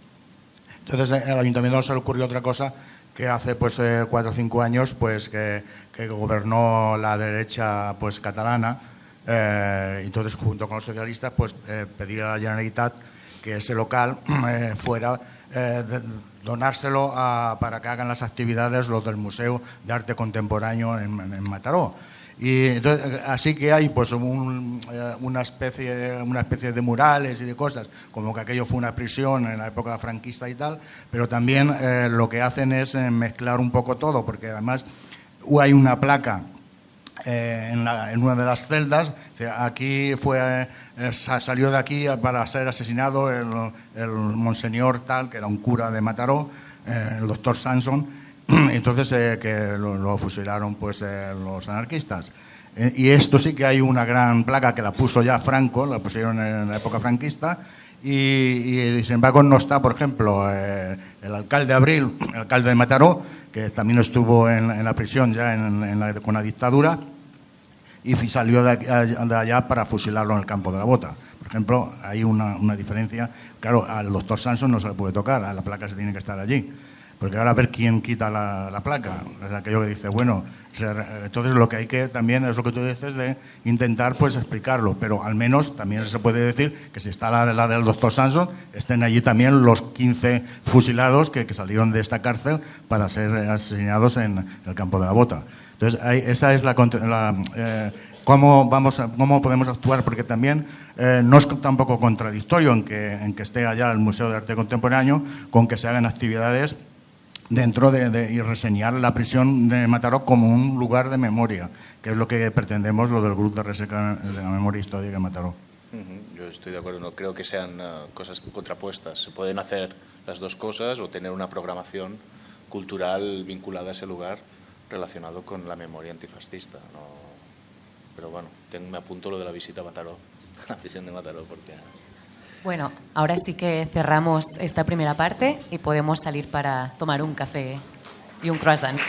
Entonces, al Ayuntamiento se le ocurrió otra cosa que hace 4 o 5 años que gobernó la derecha catalana. Entonces, junto con los socialistas, pedir a la Generalitat que ese local fuera donárselo para que hagan las actividades los del Museo de Arte Contemporáneo en Mataró. Y entonces, así que hay una especie de murales y de cosas, como que aquello fue una prisión en la época franquista y tal, pero también lo que hacen es mezclar un poco todo, porque además hay una placa en una de las celdas. Aquí salió de aquí para ser asesinado el monseñor tal, que era un cura de Mataró, el doctor Sanson. Entonces que lo fusilaron los anarquistas. Y esto sí que hay una gran placa que la puso ya Franco, la pusieron en la época franquista. Y sin embargo no está, por ejemplo, el alcalde Abril, el alcalde de Mataró, que también estuvo en la prisión ya con la dictadura, y salió de allá para fusilarlo en el campo de la Bota. Por ejemplo, hay una diferencia. Claro, al doctor Sanson no se le puede tocar, a la placa se tiene que estar allí. Porque ahora a ver quién quita la placa. Es aquello que dice, bueno, entonces lo que hay que también es lo que tú dices de intentar explicarlo, pero al menos también se puede decir que si está la del doctor Sanson, estén allí también los 15 fusilados que salieron de esta cárcel para ser asesinados en el campo de la Bota. Entonces, esa es cómo podemos actuar, porque también no es tampoco contradictorio en que esté allá el Museo de Arte Contemporáneo con que se hagan actividades dentro y reseñar la prisión de Mataró como un lugar de memoria, que es lo que pretendemos lo del Grupo de Recerca de la Memoria Histórica de Mataró. Yo estoy de acuerdo, no creo que sean cosas contrapuestas. Se pueden hacer las dos cosas o tener una programación cultural vinculada a ese lugar relacionado con la memoria antifascista, ¿no? Pero bueno, me apunto lo de la visita a Mataró, la prisión de Mataró, porque... Bueno, ahora sí que cerramos esta primera parte y podemos salir para tomar un café y un croissant.